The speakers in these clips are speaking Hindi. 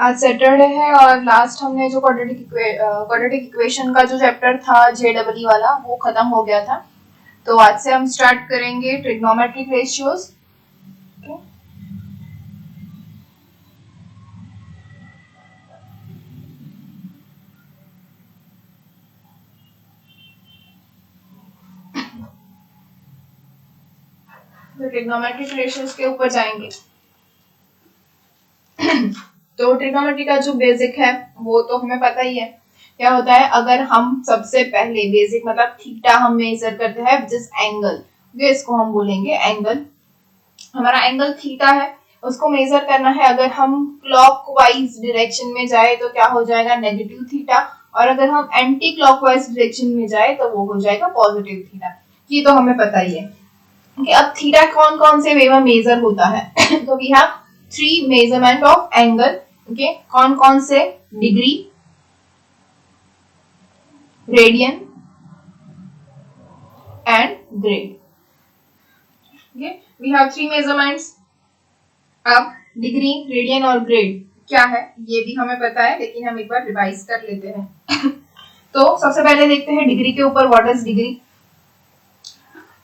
आज सैटरडे है और लास्ट हमने जो क्वाड्रेटिक इक्वेशन का जो चैप्टर था JEE वाला वो खत्म हो गया था। तो आज से हम स्टार्ट करेंगे ट्रिग्नोमेट्रिक रेशियोज। तो ट्रिग्नोमेट्रिक रेशियोज के ऊपर जाएंगे। तो ट्रिग्नोमेट्री का जो बेसिक है वो तो हमें पता ही है क्या होता है। अगर हम सबसे पहले बेसिक मतलब थीटा हम मेजर करते हैं विच इज एंगल, इसको हम बोलेंगे एंगल। हमारा एंगल थीटा है, उसको मेजर करना है। अगर हम क्लॉकवाइज डायरेक्शन में जाए तो क्या हो जाएगा, नेगेटिव थीटा, और अगर हम एंटी क्लॉकवाइज डायरेक्शन में जाए तो वो हो जाएगा पॉजिटिव थीटा। ये तो हमें पता ही है। अब थीटा कौन कौन से वे में मेजर होता है तो we have 3 measurement of angle. Okay, कौन कौन से, degree, radian and grade. Okay, we have 3 measurements. अब डिग्री, रेडियन और ग्रेड क्या है ये भी हमें पता है, लेकिन हम एक बार रिवाइज कर लेते हैं तो सबसे पहले देखते हैं डिग्री के ऊपर, व्हाट इज डिग्री।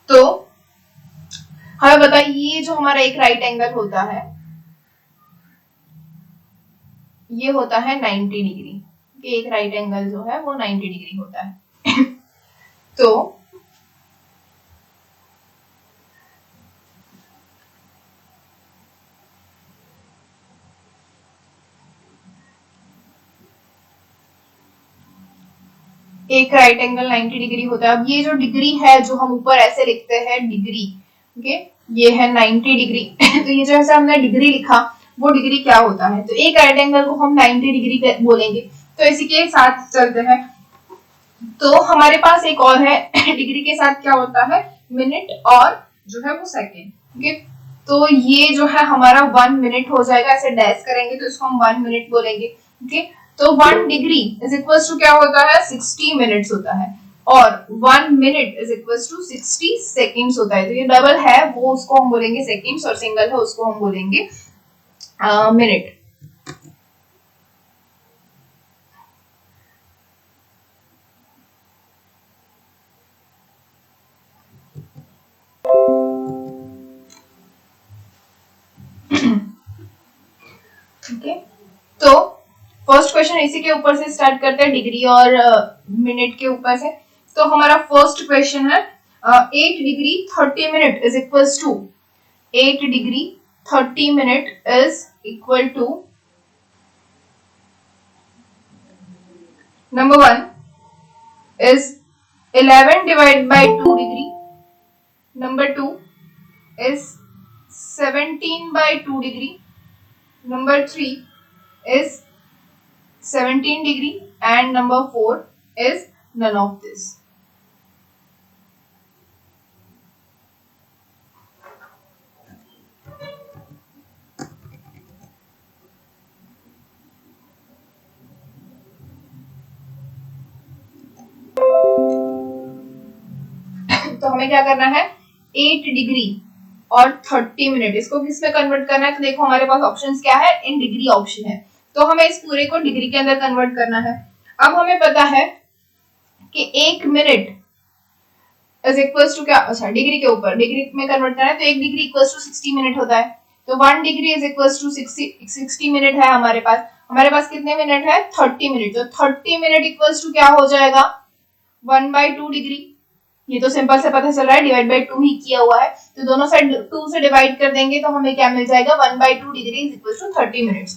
तो हमें पता है ये जो हमारा एक राइट एंगल होता है ये होता है 90 डिग्री। एक राइट एंगल जो है वो 90 डिग्री होता है तो एक राइट एंगल 90 डिग्री होता है। अब ये जो डिग्री है जो हम ऊपर ऐसे लिखते हैं डिग्री, ओके, ये है 90 डिग्री तो ये जो ऐसे हमने डिग्री लिखा वो डिग्री क्या होता है, तो एक राइट एंगल को हम 90 डिग्री बोलेंगे। तो इसी के साथ चलते हैं। तो हमारे पास एक और है डिग्री के साथ क्या होता है, मिनट और जो है वो सेकेंड। ओके, तो ये जो है हमारा 1 मिनट हो जाएगा, ऐसे डैश करेंगे तो इसको हम 1 मिनट बोलेंगे। ओके, तो 1 डिग्री इज इक्वल टू क्या होता है, 60 मिनट्स होता है, और 1 minute is equal to 60 seconds होता है। तो ये डबल है वो उसको हम बोलेंगे सेकेंड्स, और सिंगल है उसको हम बोलेंगे मिनट। ओके, तो फर्स्ट क्वेश्चन इसी के ऊपर से स्टार्ट करते हैं, डिग्री और मिनट के ऊपर से। तो हमारा फर्स्ट क्वेश्चन है 8 degree 30 minute is equal to, 8 degree 30 minute is equal to, number 1 is 11 divided by 2 degree, number 2 is 17 by 2 degree, number 3 is 17 degree, and number 4 is none of this. तो हमें क्या करना है, 8 डिग्री और 30 मिनट इसको किस में कन्वर्ट करना है। तो देखो हमारे पास ऑप्शंस क्या है, इन डिग्री ऑप्शन है, तो हमें इस पूरे को डिग्री के अंदर कन्वर्ट करना है। अब हमें पता है कि 1 मिनट इज इक्वल्स टू क्या, अच्छा डिग्री के ऊपर डिग्री में कन्वर्ट करना है, तो 1 डिग्री इक्वल्स टू 60 मिनट होता है। तो 1 degree is equals to 60 minute है हमारे पास कितने मिनट है, 30 मिनट। तो 30 मिनट इक्वल्स टू क्या हो जाएगा, 1/2 डिग्री। ये तो सिंपल से पता चल रहा है, डिवाइड बाई 2 ही किया हुआ है, तो दोनों साइड 2 से डिवाइड कर देंगे तो हमें क्या मिल जाएगा, 1/2 degree is equal to 30 minutes.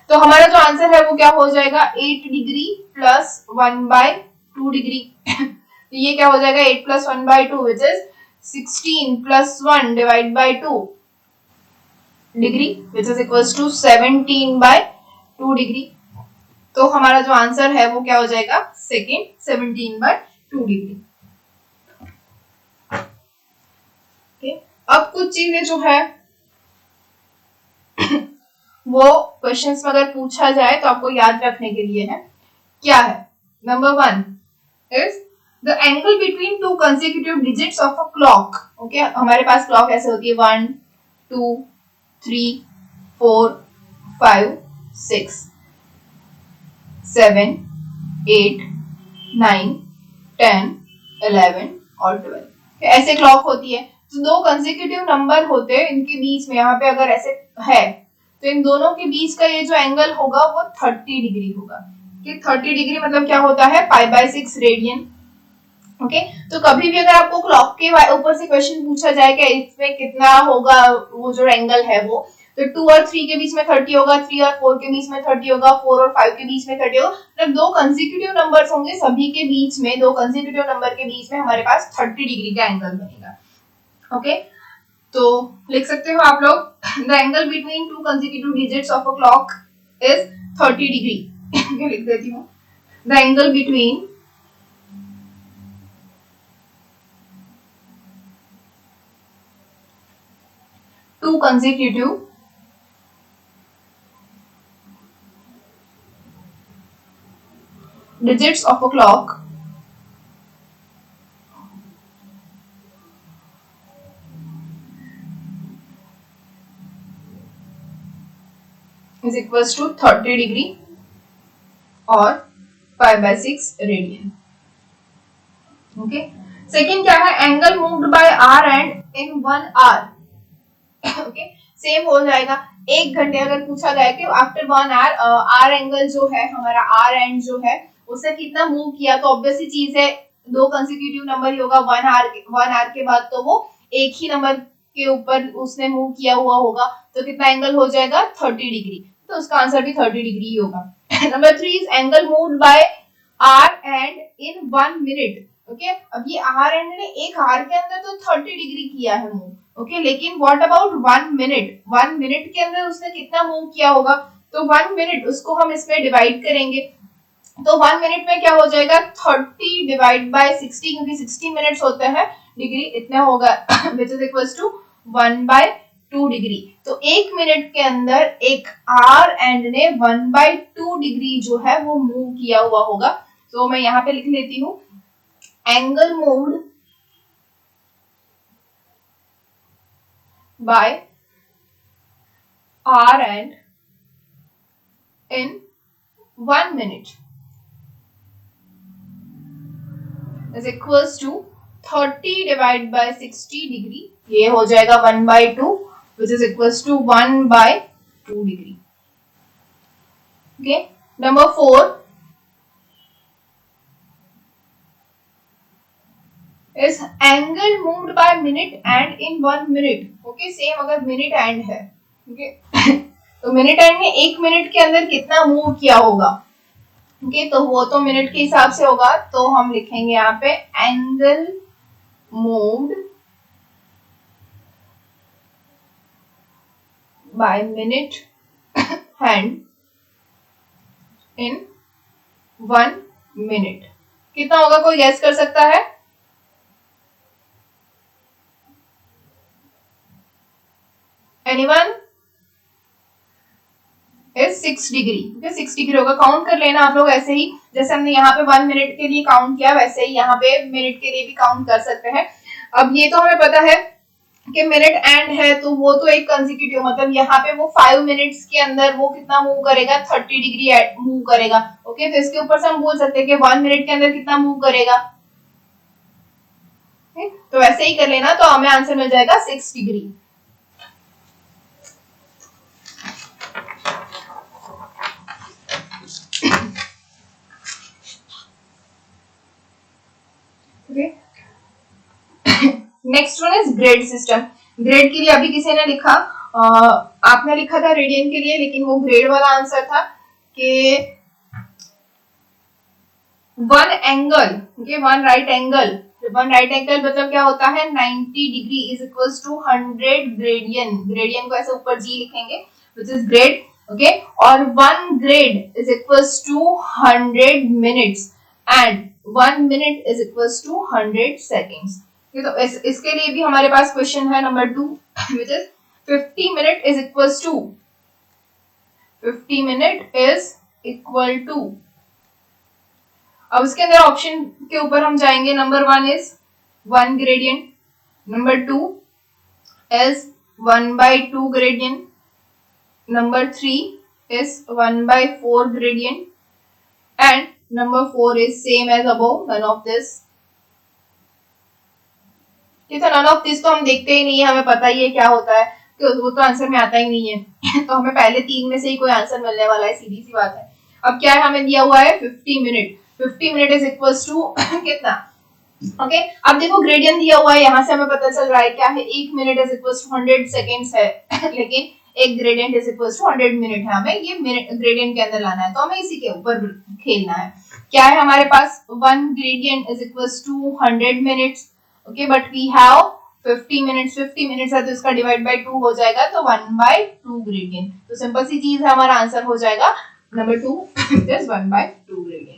तो हमारा जो आंसर है वो क्या हो जाएगा, 8 डिग्री प्लस 1/2 डिग्री तो ये क्या हो जाएगा, 8 plus 1/2 which is 16 plus 1 divide by 2 degree which is equal to 17/2 degree. तो हमारा जो आंसर है वो क्या हो जाएगा, सेकेंड 17/2 डिग्री। अब कुछ चीजें जो है वो क्वेश्चंस में अगर पूछा जाए तो आपको याद रखने के लिए है, क्या है। Number 1 is the angle between 2 consecutive digits of a clock. Okay, हमारे पास क्लॉक ऐसे होती है 1 2 3 4 5 6, 7, 8, 9, 10, 11 और 12। ऐसे क्लॉक होती है। तो दो कंसेक्यूटिव नंबर होते हैं, इनके बीच में यहाँ पे अगर ऐसे है तो इन दोनों के बीच का ये जो एंगल होगा वो 30 डिग्री होगा। कि 30 डिग्री मतलब क्या होता है, π/6 रेडियन। ओके, तो कभी भी अगर आपको क्लॉक के ऊपर से क्वेश्चन पूछा जाए कि इसमें कितना होगा वो जो एंगल है वो, तो 2 और 3 के बीच में 30 होगा, 3 और 4 के बीच में 30 होगा, 4 और 5 के बीच में 30 होगा। मतलब दो कंसेक्यूटिव नंबर्स होंगे, सभी के बीच में, दो कंसेक्यूटिव नंबर के बीच में हमारे पास 30 डिग्री का एंगल बनेगा। ओके, तो लिख सकते हो आप लोग, the angle between two consecutive digits of a clock is 30 degree. लिख देती हूँ, the angle between two consecutive digits of a clock is equals to 30 degree और π/6 रेडियन। ओके, सेकंड क्या है, angle moved by R and in 1 hour. Okay, same हो जाएगा। एक घंटे अगर पूछा गया कि आफ्टर 1 आवर आर एंगल जो है हमारा, आर एंड जो है उसने कितना मूव किया, तो ऑब्वियस सी चीज है दो कंसेक्यूटिव नंबर ही होगा। 1 आवर के बाद तो वो एक ही नंबर के ऊपर उसने मूव किया हुआ होगा, तो कितना एंगल हो जाएगा, 30 डिग्री। तो उसका आंसर भी 30 डिग्री ही होगा। Number 3 is angle moved by R and in 1 minute. Okay, अब ये आर एंड ने एक आर के अंदर तो 30 डिग्री किया है मूव। ओके, लेकिन व्हाट अबाउट 1 मिनट, 1 मिनट के अंदर उसने कितना मूव किया होगा, तो 1 मिनट उसको हम इसमें डिवाइड करेंगे, तो 1 मिनट में क्या हो जाएगा, 30 डिवाइड बाय 60, क्योंकि 60 मिनट्स होते हैं, डिग्री इतना होगा, which is equals to 1/2 degree. तो एक मिनट के अंदर एक आर एंड ने 1/2 डिग्री जो है वो मूव किया हुआ होगा। तो मैं यहाँ पे लिख लेती हूँ, angle moved by R and in 1 minute is equals to 30 divided by 60 degree, ये हो जाएगा 1/2 which is equals to 1/2 degree. Okay, number 4 is angle moved by minute and in 1 minute। Okay, same अगर minute and है, okay, तो minute and ने 1 मिनट के अंदर कितना मूव किया होगा। ओके, तो वो तो मिनट के हिसाब से होगा, तो हम लिखेंगे यहाँ पे angle moved by minute hand in 1 minute कितना होगा, कोई गैस कर सकता है? Anyone? Is 6 degree. Okay, 6 degree होगा। काउंट कर लेना आप लोग, ऐसे ही जैसे हमने यहाँ पे 1 मिनट के लिए काउंट किया, वैसे ही यहाँ पे मिनट के लिए भी काउंट कर सकते हैं। अब ये तो हमें पता है कि मिनट एंड है, तो वो तो एक कंसेक्यूटिव, मतलब यहाँ पे वो 5 मिनट्स के अंदर वो कितना मूव करेगा, 30 डिग्री मूव करेगा। ओके, तो इसके ऊपर से हम बोल सकते हैं कि 1 मिनट के अंदर कितना मूव करेगा। तो वैसे ही कर लेना, तो हमें आंसर मिल जाएगा 6 degree. Next one is grade system. Grade के लिए अभी किसी ने लिखा, आपने लिखा था रेडियन के लिए, लेकिन वो ग्रेड वाला आंसर था कि one angle, one right angle, one right angle मतलब क्या होता है, 90 degree is equals to 100 gradian. Gradian को ऐसे ऊपर जी लिखेंगे, व्हिच इज ग्रेड। ओके, और 1 grade is equals to 100 minutes and 1 minute is equals to 100 seconds. तो इसके लिए भी हमारे पास क्वेश्चन है number 2, which is 50 minute is equals to, 50 minute is equal to, अब उसके अंदर ऑप्शन के ऊपर हम जाएंगे। Number 1 is 1 gradient, number 2 is 1/2 gradient, number 3 is 1/4 gradient, and number 4 is same as above, none of this. ये तो नन ऑफ दिस तो हम देखते ही नहीं है, हमें पता ही है क्या होता है, तो वो तो आंसर में आता ही नहीं है तो हमें पहले 3 में से ही कोई आंसर मिलने वाला है, सीधी सी बात है। अब क्या है, हमें दिया हुआ है 50 minute, 50 minute is equals to कितना, ओके अब देखो ग्रेडियंट दिया हुआ है, यहाँ से हमें पता चल रहा है क्या है, 1 minute is equals to 100 seconds है लेकिन एक gradient is equals to 100 minute है, हमें ये मिनट ग्रेडियंट के अंदर लाना है, तो हमें इसी के ऊपर खेलना है। क्या है हमारे पास, 1 gradient is equals to 100 minutes, okay but we have 50 minutes, 50 minutes है तो इसका डिवाइड बाय 2 हो जाएगा, तो 1/2 ग्रेडियंट, तो सिंपल सी चीज है, हमारा आंसर हो जाएगा नंबर 2 इज 1/2 ग्रेडियंट।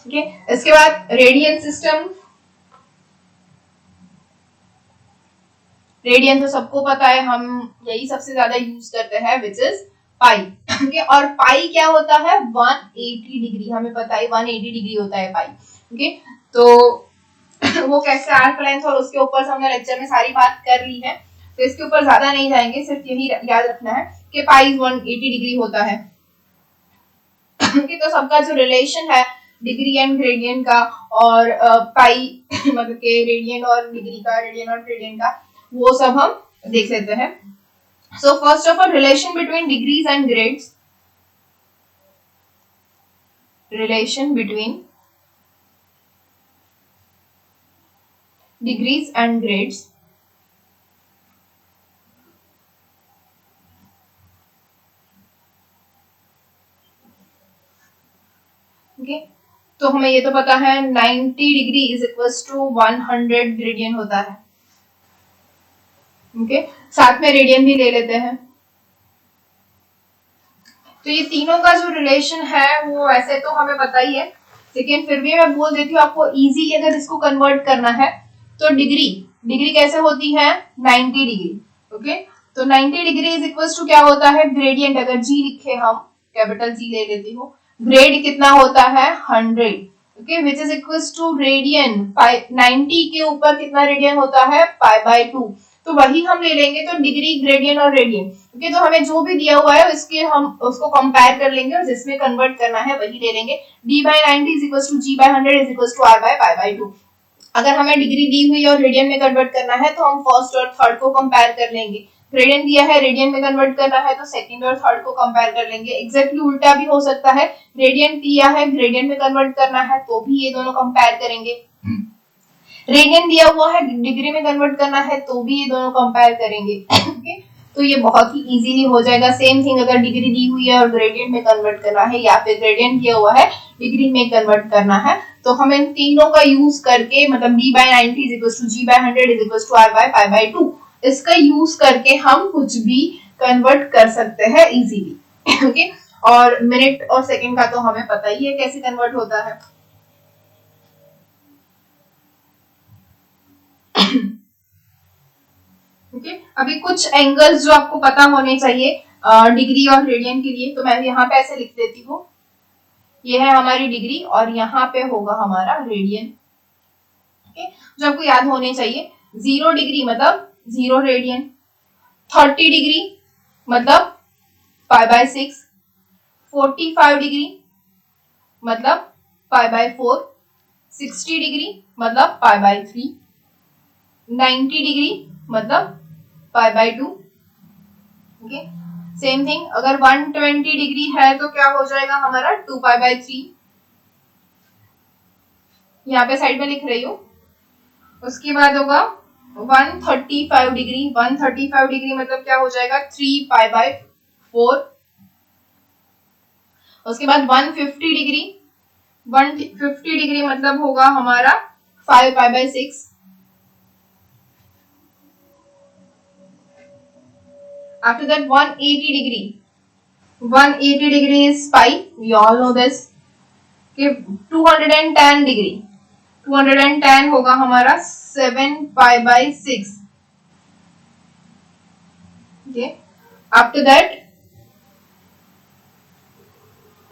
ओके इसके बाद रेडियन सिस्टम, रेडियन तो सबको पता है, हम यही सबसे ज्यादा यूज करते हैं, विच इज पाई, ओके और पाई क्या होता है, 180 डिग्री, हमें पता है 180 डिग्री होता है पाई, ओके तो वो कैसे आर्क लेंथ और उसके ऊपर से हमने लेक्चर में सारी बात कर ली है, तो इसके ऊपर ज्यादा नहीं जाएंगे, सिर्फ यही याद रखना है कि पाई 180 डिग्री होता है तो सबका जो रिलेशन है डिग्री एंड ग्रेडियंट का और पाई मतलब के रेडियन और डिग्री का, रेडियन और ग्रेडियंट का, वो सब हम देख लेते हैं। So first of all relation between degrees and grades, relation between degrees and grades, okay तो हमें ये तो पता है 90 degree is equals to 100 gradian होता है, ओके साथ में रेडियन भी ले लेते हैं, तो ये तीनों का जो रिलेशन है वो ऐसे तो हमें पता ही है, लेकिन फिर भी मैं बोल देती हूँ आपको, इजीली अगर इसको कन्वर्ट करना है तो डिग्री कैसे होती है, 90 डिग्री, ओके तो 90 डिग्री इज इक्वल्स टू क्या होता है, ग्रेडियंट अगर जी लिखे हम, कैपिटल जी ले लेती हूँ, ग्रेड कितना होता है 100, okay which is equals to radian, 90 के ऊपर कितना रेडियन होता है, π/2, तो वही हम ले लेंगे, तो डिग्री ग्रेडियन और रेडियन, ओके तो हमें जो भी दिया हुआ है इसके हम उसको कंपेयर कर लेंगे और जिसमें कन्वर्ट करना है वही ले लेंगे, d/90 is equals to g/100 is equals to r/π/2। अगर हमें डिग्री दी हुई है और रेडियन में कन्वर्ट करना है तो हम फर्स्ट और थर्ड को कंपेयर कर लेंगे, ग्रेडियन दिया है रेडियन में कन्वर्ट करना है तो सेकंड और थर्ड को कंपेयर कर लेंगे, एग्जैक्टली उल्टा भी हो सकता है, रेडियन दिया है ग्रेडियन में कन्वर्ट करना है तो भी ये दोनों कंपेयर करेंगे, रेडियन दिया हुआ है डिग्री में कन्वर्ट करना है तो भी ये दोनों कंपेयर करेंगे, ओके तो ये बहुत ही इजीली हो जाएगा। सेम थिंग अगर डिग्री दी हुई है और ग्रेडियंट में कन्वर्ट करना है या फिर ग्रेडियंट दिया हुआ है डिग्री में कन्वर्ट करना है, तो हम इन तीनों का यूज करके मतलब d/90 is equals to g/100 is equals to r/π/2, इसका यूज करके हम कुछ भी कन्वर्ट कर सकते हैं इजीली, ओके और मिनट और सेकंड का तो हमें पता ही है कैसे कन्वर्ट होता है ओके अभी कुछ एंगल्स जो आपको पता होने चाहिए डिग्री और रेडियन के लिए, तो मैं यहाँ पे ऐसे लिख देती हूँ, ये है हमारी डिग्री और यहाँ पे होगा हमारा रेडियन, ओके जो आपको याद होने चाहिए, 0 डिग्री मतलब 0 रेडियन, 30 डिग्री मतलब π/6, 45 डिग्री मतलब π/4, 60 डिग्री मतलब π/3, 90 डिग्री मतलब π/2, ओके सेम थिंग अगर 120 डिग्री है तो क्या हो जाएगा हमारा 2π/3, यहाँ पे साइड में लिख रही हूँ, उसके बाद होगा 135 डिग्री, 135 डिग्री मतलब क्या हो जाएगा 3π/4, उसके बाद 150 डिग्री, 150 डिग्री मतलब होगा हमारा 5π/6, after that 180 degree, 180 degree is pi, we all know this, okay 210 degree, 210 होगा हमारा 7π/6, okay after that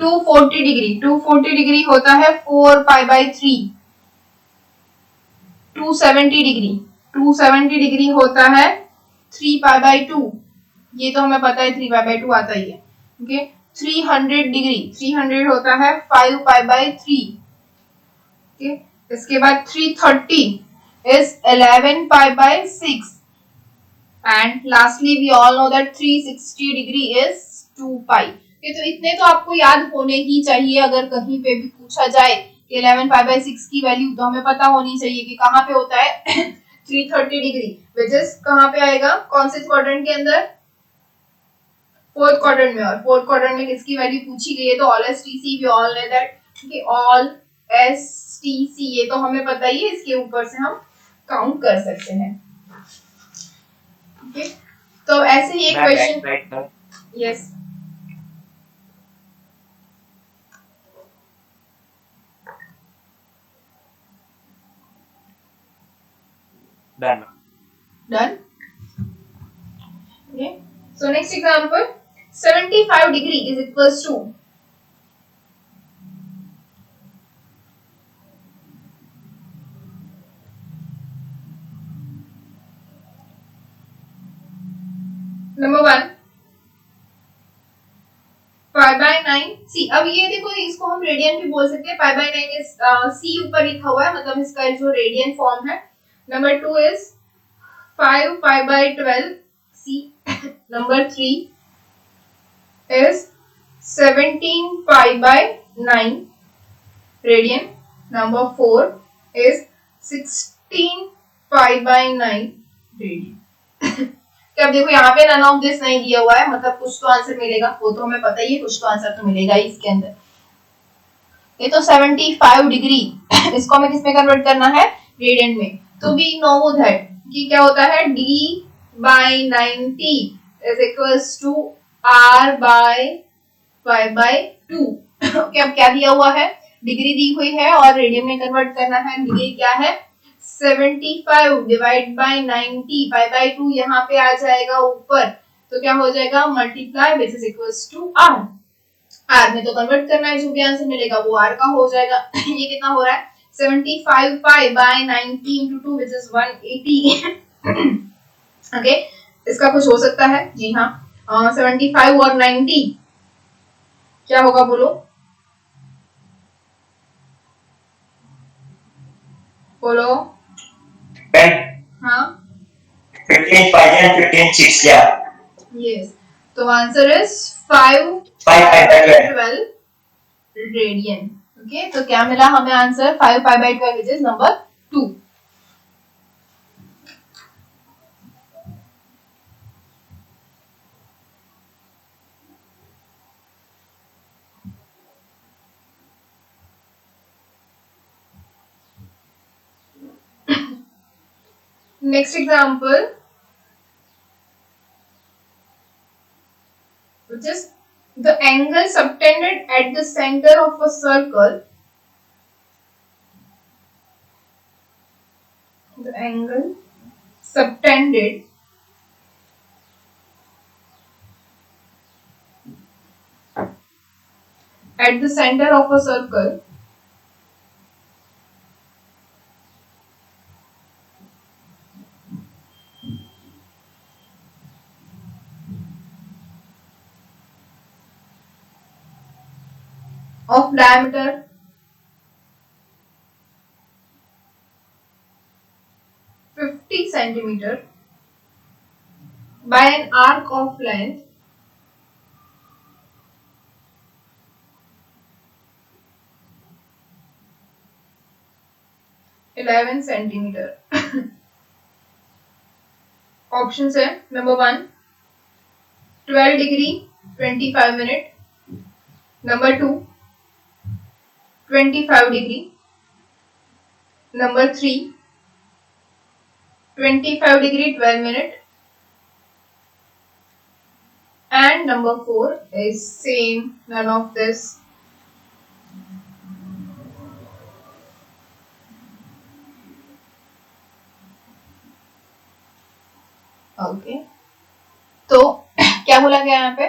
240 degree, 240 degree होता है 4π/3, 270 डिग्री, 270 डिग्री होता है 3π/2, ये तो हमें पता है 3π/2 आता ही है, ओके 300 डिग्री, 300 होता है 5 पाई बाई 3। okay? इसके बाद 330 is 11 pi by 6 and lastly we all know that 360 degree is 2 pi। तो इतने तो आपको याद होने ही चाहिए, अगर कहीं पे भी पूछा जाए कि 11 pi by 6 की वैल्यू, तो हमें पता होनी चाहिए कि कहाँ पे होता है 330 डिग्री, विच इज कहाँ पे आएगा, कौन से क्वाड्रेंट के अंदर, फोर्थ क्वाड्रेंट में। और फोर्थ क्वाड्रेंट में किसकी वैल्यू पूछी गई है, तो all S T C, we all know that कि ऑल एस टी सी, ये तो हमें पता ही है, इसके ऊपर से हम काउंट कर सकते हैं। okay? तो ऐसे ही एक question, yes Done. Done. Okay. So next example, 75 degree is equals to number 1 pi by 9 सी। अब ये देखो, इसको हम रेडियन भी बोल सकते हैं। पाई बाय 9 इज सी ऊपर लिखा हुआ है, मतलब इसका जो रेडियन फॉर्म है। Number 2 is 5 pi by 12 C. Number 3 is 17 pi by 9 radian. Number 4 is 16 pi by 9 radian. तो अब देखो यहाँ पे नन ऑफ दिस नहीं दिया हुआ है, मतलब कुछ तो आंसर मिलेगा, वो तो हमें पता ही है, कुछ तो आंसर तो मिलेगा ही इसके अंदर। ये तो 75 डिग्री, इसको हमें किसमें कन्वर्ट करना है, रेडियन में। तो वी नो दैट कि क्या होता है, d by 90 is equals to r by 5/2। Okay, अब क्या दिया हुआ है, डिग्री दी हुई है और रेडियन में कन्वर्ट करना है। डिग्री क्या है, 75 डिवाइड बाय 90, 5/2 यहाँ पे आ जाएगा ऊपर, तो क्या हो जाएगा, multiply which is equals to r। r में तो कन्वर्ट करना है, जो भी आंसर मिलेगा वो r का हो जाएगा। ये कितना हो रहा है, 75 pi by 90 into 2 which is 180। Okay, इसका कुछ हो सकता है, जी हाँ, 75 और 90 क्या होगा, बोलो बोलो। 10. हाँ 15 5 and 15 6 क्या? यस, तो answer is 5 5 by 12 radian. Okay, तो क्या मिला हमें answer, 5 pi by 12 which is number 2। Next example, which is the angle subtended at the center of a circle. The angle subtended at the center of a circle of diameter 50 centimeter by an arc of length 11 centimeter। Options है, number 1 12 degree 25 minute, number 2 25 degree, number 3 25 degree 12 minute, and number 4 is same, none of this। Okay, तो क्या बोला गया यहाँ पे,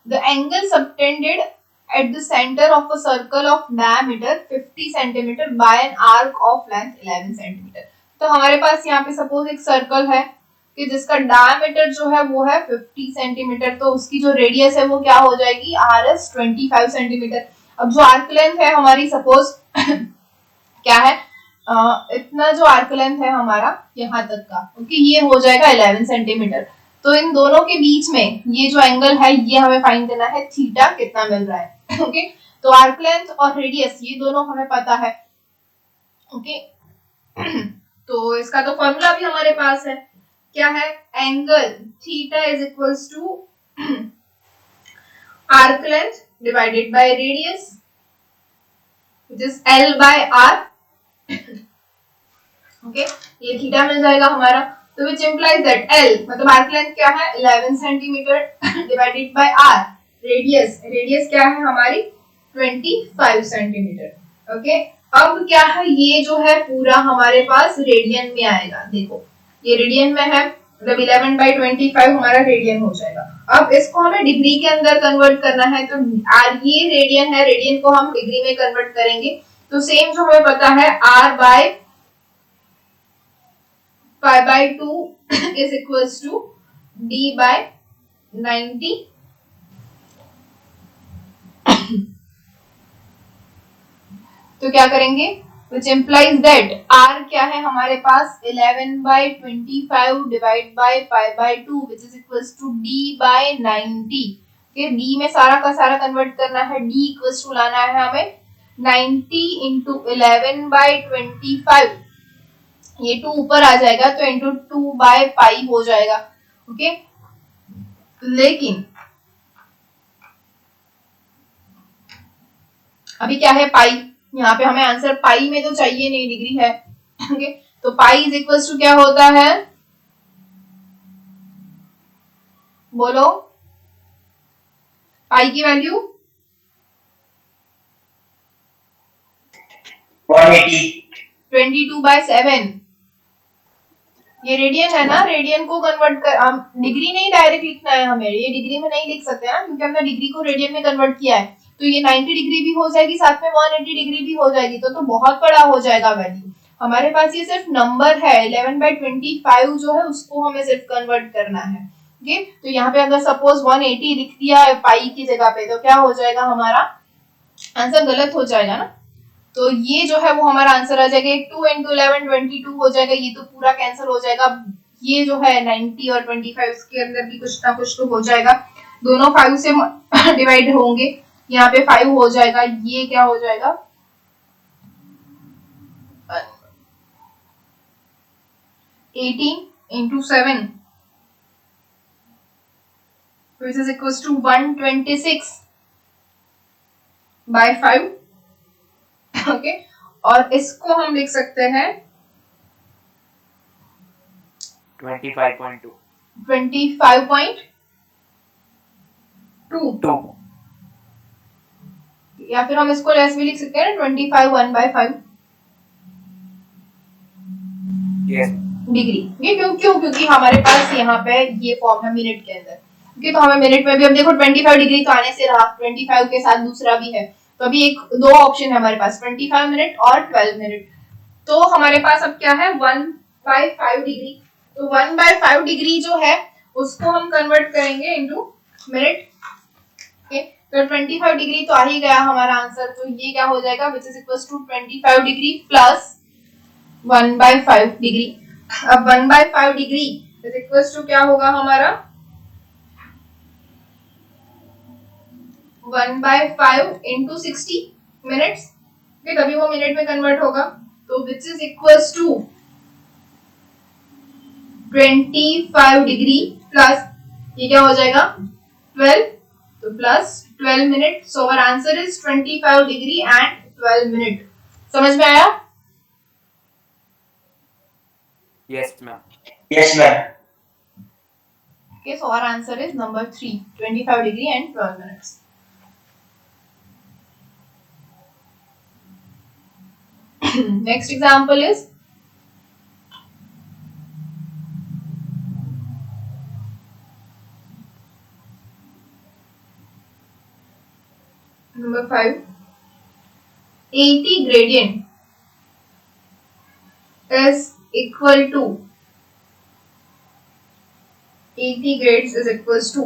the angle subtended at the center of a circle of diameter 50 centimeter by an arc of length 11 centimeter। तो हमारे पास यहाँ पे सपोज एक सर्कल है कि जिसका डायमीटर जो है वो है 50 सेंटीमीटर, तो उसकी जो रेडियस है वो क्या हो जाएगी, आर एस 25 सेंटीमीटर। अब जो आर्क लेंथ है हमारी, सपोज क्या है, इतना जो आर्क लेंथ है हमारा यहाँ तक का, ओके, ये हो जाएगा 11 सेंटीमीटर। तो इन दोनों के बीच में ये जो एंगल है ये हमें फाइंड करना है, थीटा कितना मिल रहा है, ओके। तो आर्क लेंथ और रेडियस ये दोनों हमें पता है, ओके। तो इसका तो फॉर्मूला भी हमारे पास है, क्या है, angle theta is equals to arc length divided by radius which is L by R, ओके, ये थीटा मिल जाएगा हमारा। तो which implies that L मतलब आर्क लेंथ क्या है 11 centimetre divided by R, radius क्या है हमारी 25 सेंटीमीटर, ओके। अब क्या है, ये जो है पूरा हमारे पास रेडियन में आएगा, देखो ये रेडियन में है, मतलब 11 by 25 हमारा रेडियन हो जाएगा। अब इसको हमें डिग्री के अंदर कन्वर्ट करना है, तो ये रेडियन है, रेडियन को हम डिग्री में कन्वर्ट करेंगे। तो सेम जो हमें पता है r by pi by 2 is equals to d by 90। तो क्या करेंगे, which implies that r क्या है हमारे पास 11 by 25 divide by pi by 2 which is equals to d by 90। okay, d में सारा का सारा कन्वर्ट करना है, d equals to लाना है हमें 90 into 11 by 25, ये 2 ऊपर आ जाएगा तो into 2 by pi हो जाएगा, ओके। लेकिन अभी क्या है, पाई, यहाँ पे हमें आंसर पाई में तो चाहिए नहीं, डिग्री है, ओके। तो पाई इज इक्वल्स टू क्या होता है, बोलो, पाई की वैल्यू 22/7। ये रेडियन है ना, रेडियन को कन्वर्ट कर, हम डिग्री नहीं डायरेक्ट लिखना है हमें, ये डिग्री में नहीं लिख सकते ना, क्योंकि हमने डिग्री को रेडियन में कन्वर्ट किया है। तो ये 90 डिग्री भी हो जाएगी, साथ में 180 डिग्री भी हो जाएगी, तो बहुत बड़ा हो जाएगा वैल्यू। हमारे पास ये सिर्फ नंबर है, 11 by 25 जो है उसको हमें सिर्फ कन्वर्ट करना है, ओके। तो यहाँ पे अगर सपोज 180 लिख दिया है पाई की जगह पे, तो क्या हो जाएगा, हमारा आंसर गलत हो जाएगा ना। तो ये जो है वो हमारा आंसर आ जाएगा, 2 into 11 22 हो जाएगा, ये तो पूरा कैंसिल हो जाएगा। ये जो है 90 और 25 इसके अंदर भी कुछ ना कुछ तो हो जाएगा, दोनों 5 से डिवाइड होंगे, यहाँ पे 5 हो जाएगा, ये क्या हो जाएगा 18 into 7 which is equals to 126 by 5, okay. और इसको हम लिख सकते हैं 25.2 या फिर हम इसको लेस भी लिख सकते हैं 25 1/5 डिग्री। ये क्यों, क्योंकि हमारे पास यहाँ पे ये फॉर्म है मिनट के अंदर, ओके। तो हमें मिनट में भी, अब देखो 25 डिग्री तो आने से रहा, 25 के साथ दूसरा भी है, तो अभी दो ऑप्शन है हमारे पास, 25 मिनट और 12 मिनट। तो हमारे पास अब क्या है 1/5 डिग्री, तो 1/5 डिग्री जो है उसको हम कन्वर्ट करेंगे इनटू मिनट, ओके। तो 25 डिग्री तो आ ही गया हमारा आंसर, तो ये क्या हो जाएगा, which is equals to 25 degree plus 1/5 degree. अब 1/5 डिग्री इज इक्वल्स टू क्या होगा हमारा 1/5 into 60 मिनट्स, तभी वो मिनट में कन्वर्ट होगा। तो which is equals to 25 degree plus ये क्या हो जाएगा 12, तो plus 12 minute. So our answer is 25 degree and 12 minute. समझ में आया? Yes ma'am. Yes ma'am. Okay, so our answer is number 3, 25 degree and 12 minutes. Next example is number 5. 80 gradient is equal to 80 grades is equals to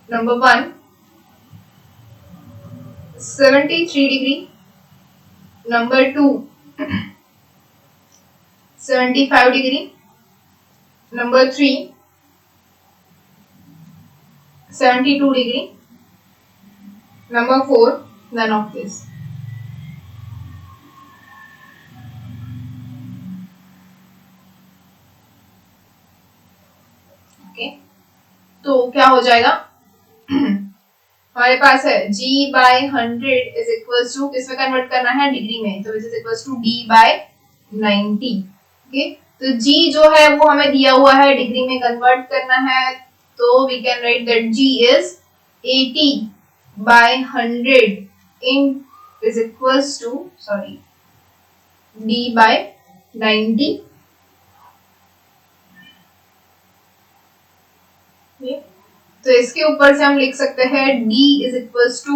number 1 73 degree, number 2 75 degree, number 3 72 degree, number 4 none of this. Okay, तो क्या हो जाएगा हमारे पास है g by 100 is equals to किसमें कन्वर्ट करना है डिग्री में, तो which is equals to d by 90. Okay, तो g जो है वो हमें दिया हुआ है डिग्री में कन्वर्ट करना है, तो we can write that g is 80 by 100 in is equals to d by 90. तो इसके ऊपर से हम लिख सकते हैं d is equals to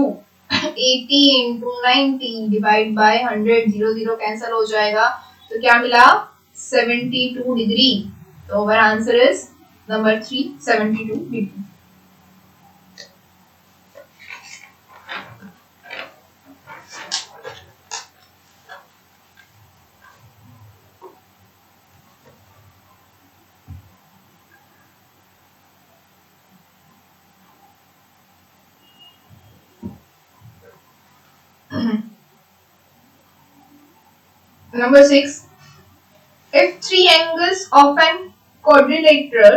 80 into 90 divide by 100, 0 cancel हो जाएगा, तो क्या मिला 72 डिग्री. तो our answer is number 3 72 degree. Number 6. If three angles of an quadrilateral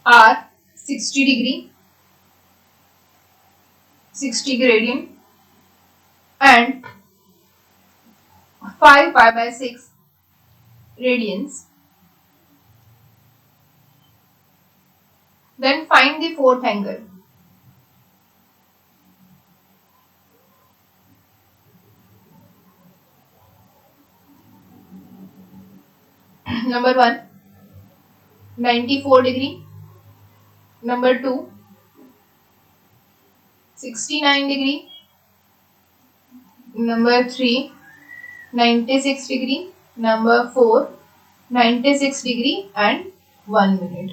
are 60 degree, 60 gradient and 5 pi by 6 radians, then find the fourth angle. Number 1 94 degree, number 2 69 degree, number 3 96 degree, number 4 96 degree and 1 minute.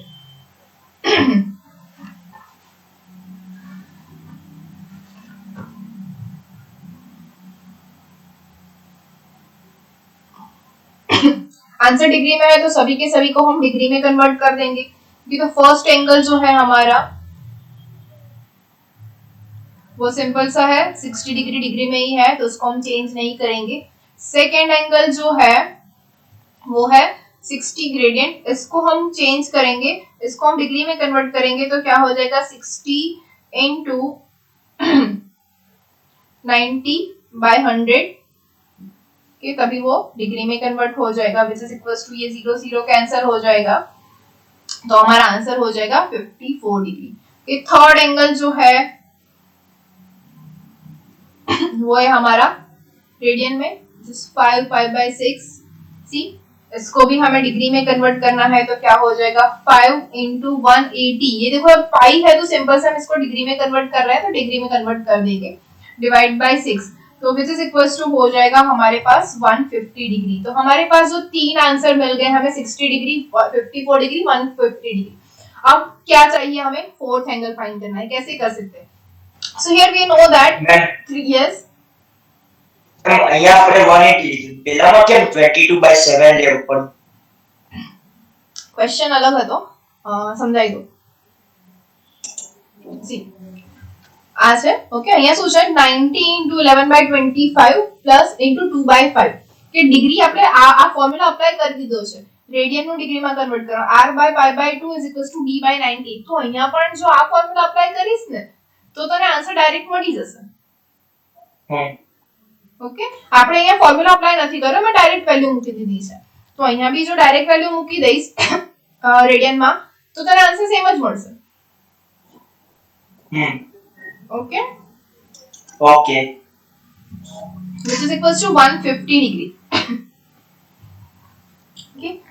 Answer degree में है तो सभी के सभी को हम डिग्री में कन्वर्ट कर देंगे, क्योंकि तो फर्स्ट एंगल जो है हमारा वो सिंपल सा है 60 डिग्री डिग्री में ही है, तो उसको हम चेंज नहीं करेंगे. सेकेंड एंगल जो है वो है 60 ग्रेडियंट, इसको हम चेंज करेंगे, इसको हम डिग्री में कन्वर्ट करेंगे, तो क्या हो जाएगा 60 into 90 by 100 के तभी वो डिग्री में कन्वर्ट हो जाएगा, विच इज इक्वल्स टू ये 0 कैंसिल हो जाएगा, तो हमारा आंसर हो जाएगा 54 डिग्री. ये थर्ड एंगल जो है वो है हमारा रेडियन में 5 pi by 6. सी इसको भी हमें डिग्री में कन्वर्ट करना है, तो क्या हो जाएगा 5 into 180. ये देखो पाई है तो सिंपल से हम इसको डिग्री में कन्वर्ट कर रहे हैं, तो डिग्री में कन्वर्ट कर देंगे, डिवाइड बाय 6, तो विच इज इक्वल्स टू हो जाएगा हमारे पास 150 डिग्री. तो हमारे पास जो तीन आंसर मिल गए हमें 60 डिग्री, 54 डिग्री, 150 डिग्री. अब क्या चाहिए हमें, फोर्थ एंगल फाइंड करना है. कैसे कर सकते हैं? So here we know that 3 yes અહીંયા આપણે 180 લીધું, પહેલામાં કેમ 22 by 7 લેવું પડ્યું? क्वेश्चन अलग है तो समझाई दो. सी आज है ओके, અહીંયા શું છે 90 into 11 by 25 plus into 2 by 5 કે ડિગ્રી આપણે આ ફોર્મ્યુલા અપ્લાય કરી દીધો છે, રેડિયન નું ડિગ્રીમાં કન્વર્ટ કરો, r by pi by 2 is equals to d by 90. તો અહીંયા પણ જો આ ફોર્મ્યુલા અપ્લાય કરીશ ને તો તને આન્સર ડાયરેક્ટ મળી જશે. ઓકે, આપણે અહીંયા ફોર્મ્યુલા અપ્લાય નથી કર્યો, મેં ડાયરેક્ટ વેલ્યુ મૂકી દીધી છે, તો અહીંયા બી જો ડાયરેક્ટ વેલ્યુ મૂકી દઈશ રેડિયનમાં તો તને આન્સર સેમ જ મળશે. Okay, Okay. which is equals to 150 degree. Okay,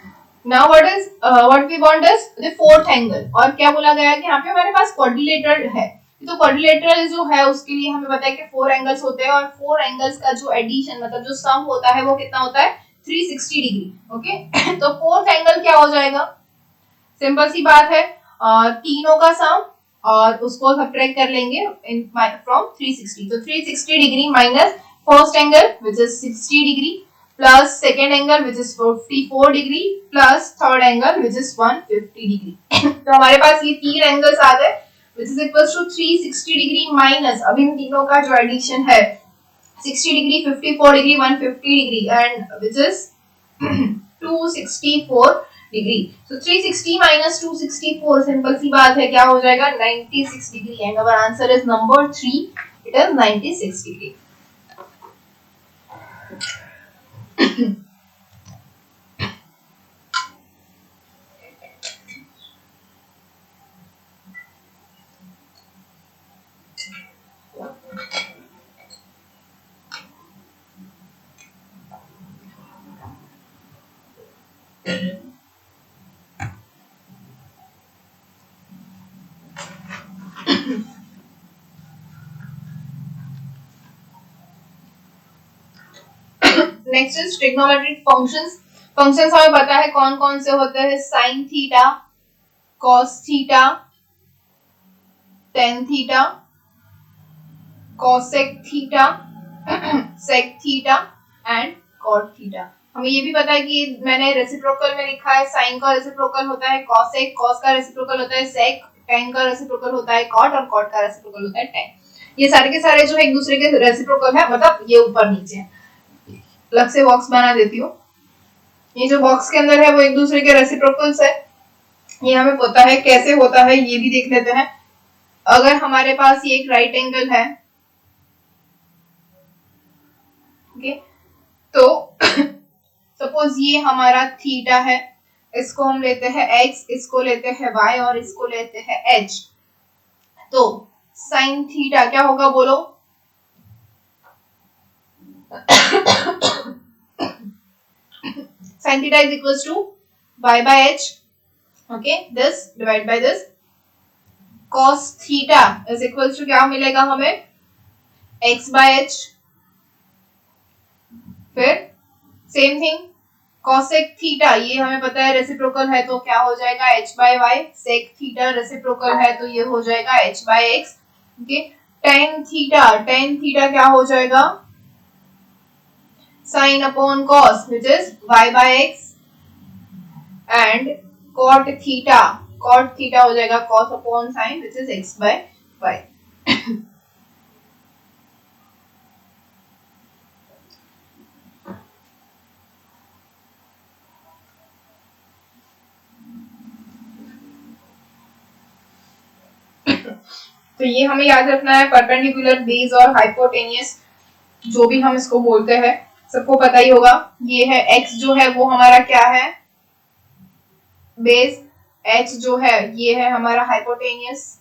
now what we want is the fourth angle. और क्या बोला गया है कि यहाँ पे हमारे पास क्वाड्रिलेटरल है, तो क्वाड्रिलेटरल जो है उसके लिए हमें पता है कि 4 एंगल्स होते हैं और 4 एंगल्स का जो एडिशन मतलब जो सम होता है वो कितना होता है 360 डिग्री. ओके तो फोर्थ एंगल क्या हो जाएगा, सिंपल सी बात है, तीनों का सम और उसको सब्ट्रैक्ट कर लेंगे इन फ्रॉम 360. तो 360 degree minus first angle which is 60 degree plus second angle which is 44 degree plus third angle which is 150 degree. तो हमारे पास ये तीन एंगल्स आ गए which is equals to 360 degree minus अब इन तीनों का जो एडिशन है 60 degree 54 degree 150 degree and which is 264 degree. So 360 minus 264 simple सी बात है क्या हो जाएगा 96 degree and our answer is number 3, it is 96 degree. Next is trigonometric functions. Functions हमें पता है कौन कौन से होते हैं, sine theta, cos theta, tan theta, cosec theta, sec theta and cot theta. हमें ये भी पता है कि मैंने रेसिप्रोकल में लिखा है साइन का रेसिप्रोकल होता है कॉसेक, कॉस का रेसिप्रोकल होता है सेक, टेन का रेसिप्रोकल होता है कॉट और कॉट का रेसिप्रोकल होता है टेन. ये सारे के सारे जो है एक दूसरे के रेसिप्रोकल है, मतलब ये ऊपर नीचे है. अलग से बॉक्स बना देती हूँ. ये जो बॉक्स के अंदर है वो एक दूसरे के रेसिप्रोकल्स है. ये हमें पता है कैसे होता है, ये भी देख लेते हैं. अगर हमारे पास ये एक राइट एंगल है, ओके, तो सपोज ये हमारा थीटा है, इसको हम लेते हैं x, इसको लेते हैं y और इसको लेते हैं h. तो साइन थीटा क्या होगा बोलो, sin theta is equals to y by h. Okay, this divide by this. Cos theta is equals to क्या मिलेगा हमें x by h. फिर सेम थिंग cosec theta, ये हमें पता है रेसिप्रोकल है तो क्या हो जाएगा h by y. sec theta reciprocal है तो ये हो जाएगा h by x. Okay, tan theta क्या हो जाएगा sin upon cos which is y by x and cot theta हो जाएगा cos upon sin which is x by y. तो ये हमें याद रखना है, परपेंडिकुलर, बेस और हाइपोटेनियस जो भी हम इसको बोलते हैं सबको पता ही होगा. ये है x जो है वो हमारा क्या है बेस, h जो है ये है हमारा हाइपोटेनियस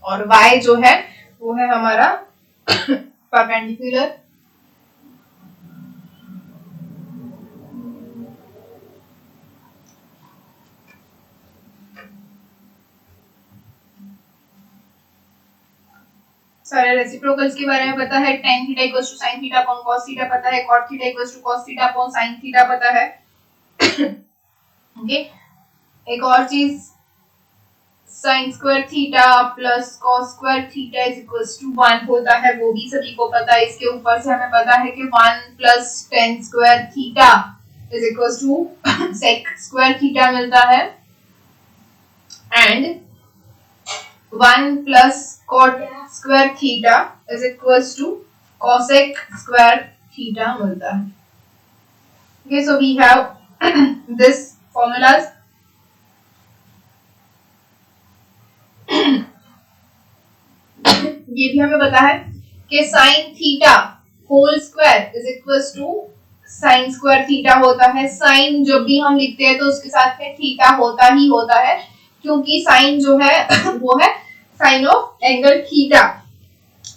और y जो है वो है हमारा परपेंडिकुलर. सारे रेसिप्रोकल्स के बारे में पता है, tan theta equals to sin theta upon cos theta पता है, cot theta equals to cos theta upon sin theta पता है. ओके, एक और चीज sin square theta plus cos square theta is equals to 1 होता है, वो भी सभी को पता है. इसके ऊपर से हमें पता है कि 1 plus tan square theta is equals to sec square theta मिलता है and 1 plus cot square theta is equals to cosec square theta मिलता है. Okay, so we have this formulas. ये भी हमें पता है कि sin theta whole square is equals to sin square theta होता है. sin जब भी हम लिखते हैं तो उसके साथ में थीटा होता ही होता है, क्योंकि साइन जो है वो है साइन ऑफ एंगल थीटा,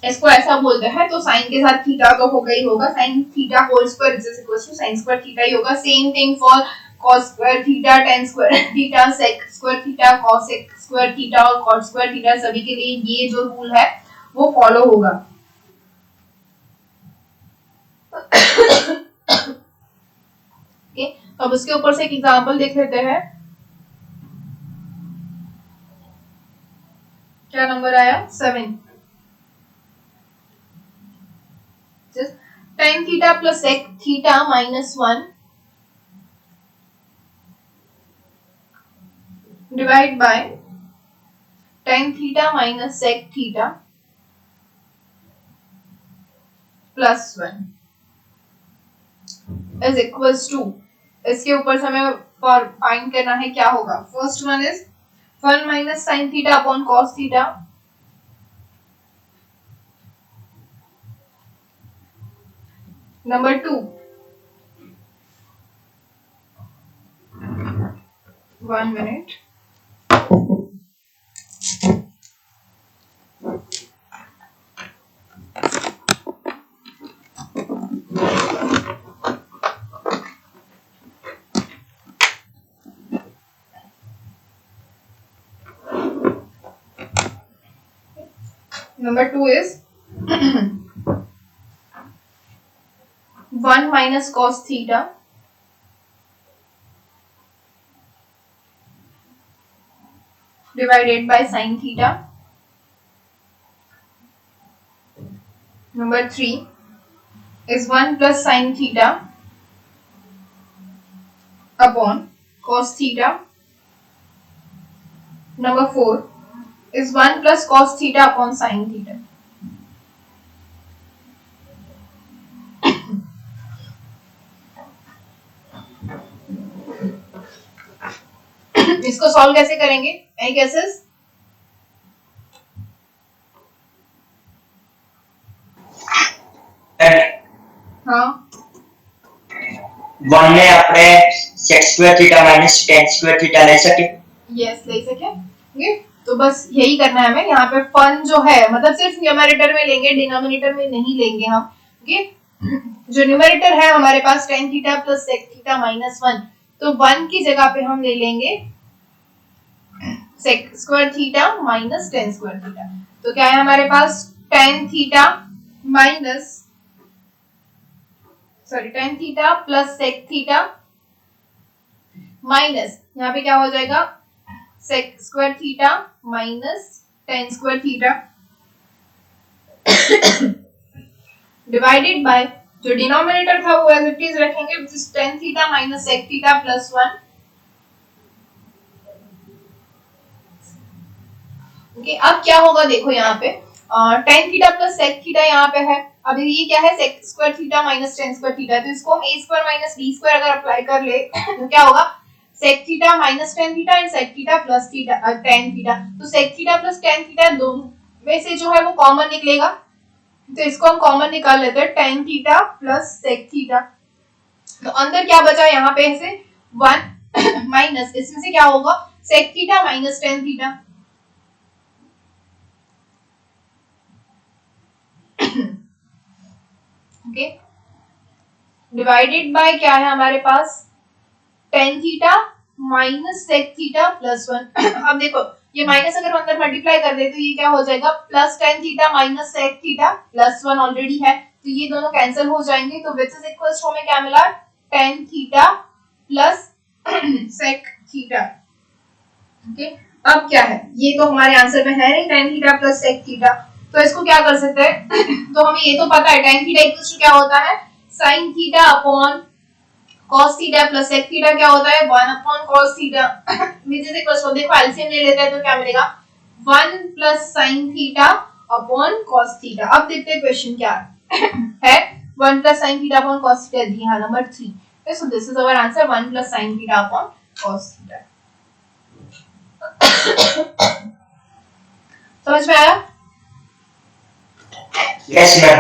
इसको ऐसा बोलते हैं। तो साइन के साथ थीटा तो होगा ही होगा, sine theta whole square is equal to sine square theta ही होगा। Same thing for cos square theta, tan square theta, sec square theta, cos square theta और cot स्क्वायर थीटा, सभी के लिए ये जो रूल है वो फॉलो होगा। अब उसके ऊपर से एक एग्जांपल देख लेते हैं। क्या नंबर आया? 7। tan theta plus sec theta minus 1 divide by tan theta minus sec theta plus 1 is equals to, इसके ऊपर से हमें फाइंड करना है क्या होगा। First one is 1 minus sine theta upon cos theta, number 2 1 minute, number 2 is 1 minus cos theta divided by sin theta, number 3 is 1 plus sin theta upon cos theta, number 4 is 1 plus cos theta upon sin theta। इसको सॉल्व कैसे करेंगे? Any guesses? हाँ, 1 में આપણે sec square theta minus tan square theta ले सके। यस ले सके। ओके, तो बस यही करना है हमें। यहाँ पे फन जो है मतलब सिर्फ न्यूमरेटर में लेंगे, डिनोमिनेटर में नहीं लेंगे हम। ओके, जो न्यूमरेटर है हमारे पास tan theta plus sec theta minus 1, तो 1 की जगह पे हम ले लेंगे sec square theta minus tan square theta. तो क्या है हमारे पास tan theta minus tan theta plus sec theta minus यहाँ पे क्या हो जाएगा sec square theta minus tan square theta divided bye जो डिनोमिनेटर था वो एज इट इज रखेंगे, which is tan theta minus sec theta plus 1। Okay, अब क्या होगा देखो यहाँ पे tan theta plus sec theta यहाँ पे है। अब ये क्या है sec square theta minus tan square theta, तो इसको हम a square minus b square अगर अप्लाई कर ले तो क्या होगा sec theta minus tan theta and sec theta plus theta tan theta. तो sec theta plus tan theta दोनों में से जो है वो कॉमन निकलेगा, तो इसको हम कॉमन निकाल लेते हैं tan theta plus sec theta. तो अंदर क्या बचा यहाँ पे से 1 माइनस इसमें से क्या होगा sec theta minus tan theta. Okay, divided by क्या है हमारे पास tan theta minus sec theta plus 1। अब देखो ये माइनस अगर अंदर मल्टीप्लाई कर दे तो ये क्या हो जाएगा plus tan theta minus sec theta plus 1 already है, तो ये दोनों कैंसिल हो जाएंगे। तो विच इज इक्वल्स टू हमें क्या मिला tan theta plus sec theta. Okay, अब क्या है ये तो हमारे आंसर में है नहीं tan theta plus sec theta, तो इसको क्या कर सकते हैं तो हमें ये तो पता है tan थीटा इक्वल्स टू क्या होता है sin theta upon cos theta plus sec theta क्या होता है 1 upon cos theta, which is equals to देखो एलसीएम ले लेते हैं तो क्या मिलेगा 1 plus sin theta upon cos theta. अब देखते हैं क्वेश्चन क्या है 1 plus sin theta upon cos theta दी है number 3। So this is our answer 1 plus sin theta upon cos theta. समझ में आया? Yes ma'am.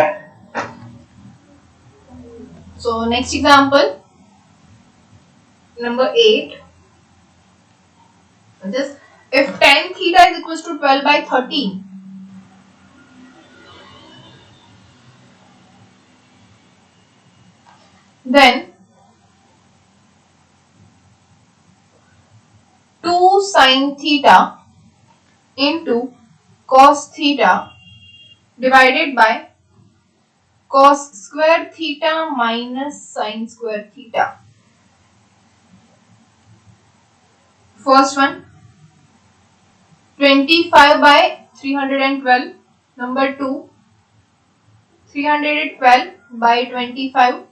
So next example, number 8. This if tan theta is equals to 12 by 13, then 2 sin theta into cos theta divided by cos square theta minus sin square theta. First one 25 by 312. Number 2 312 by 25.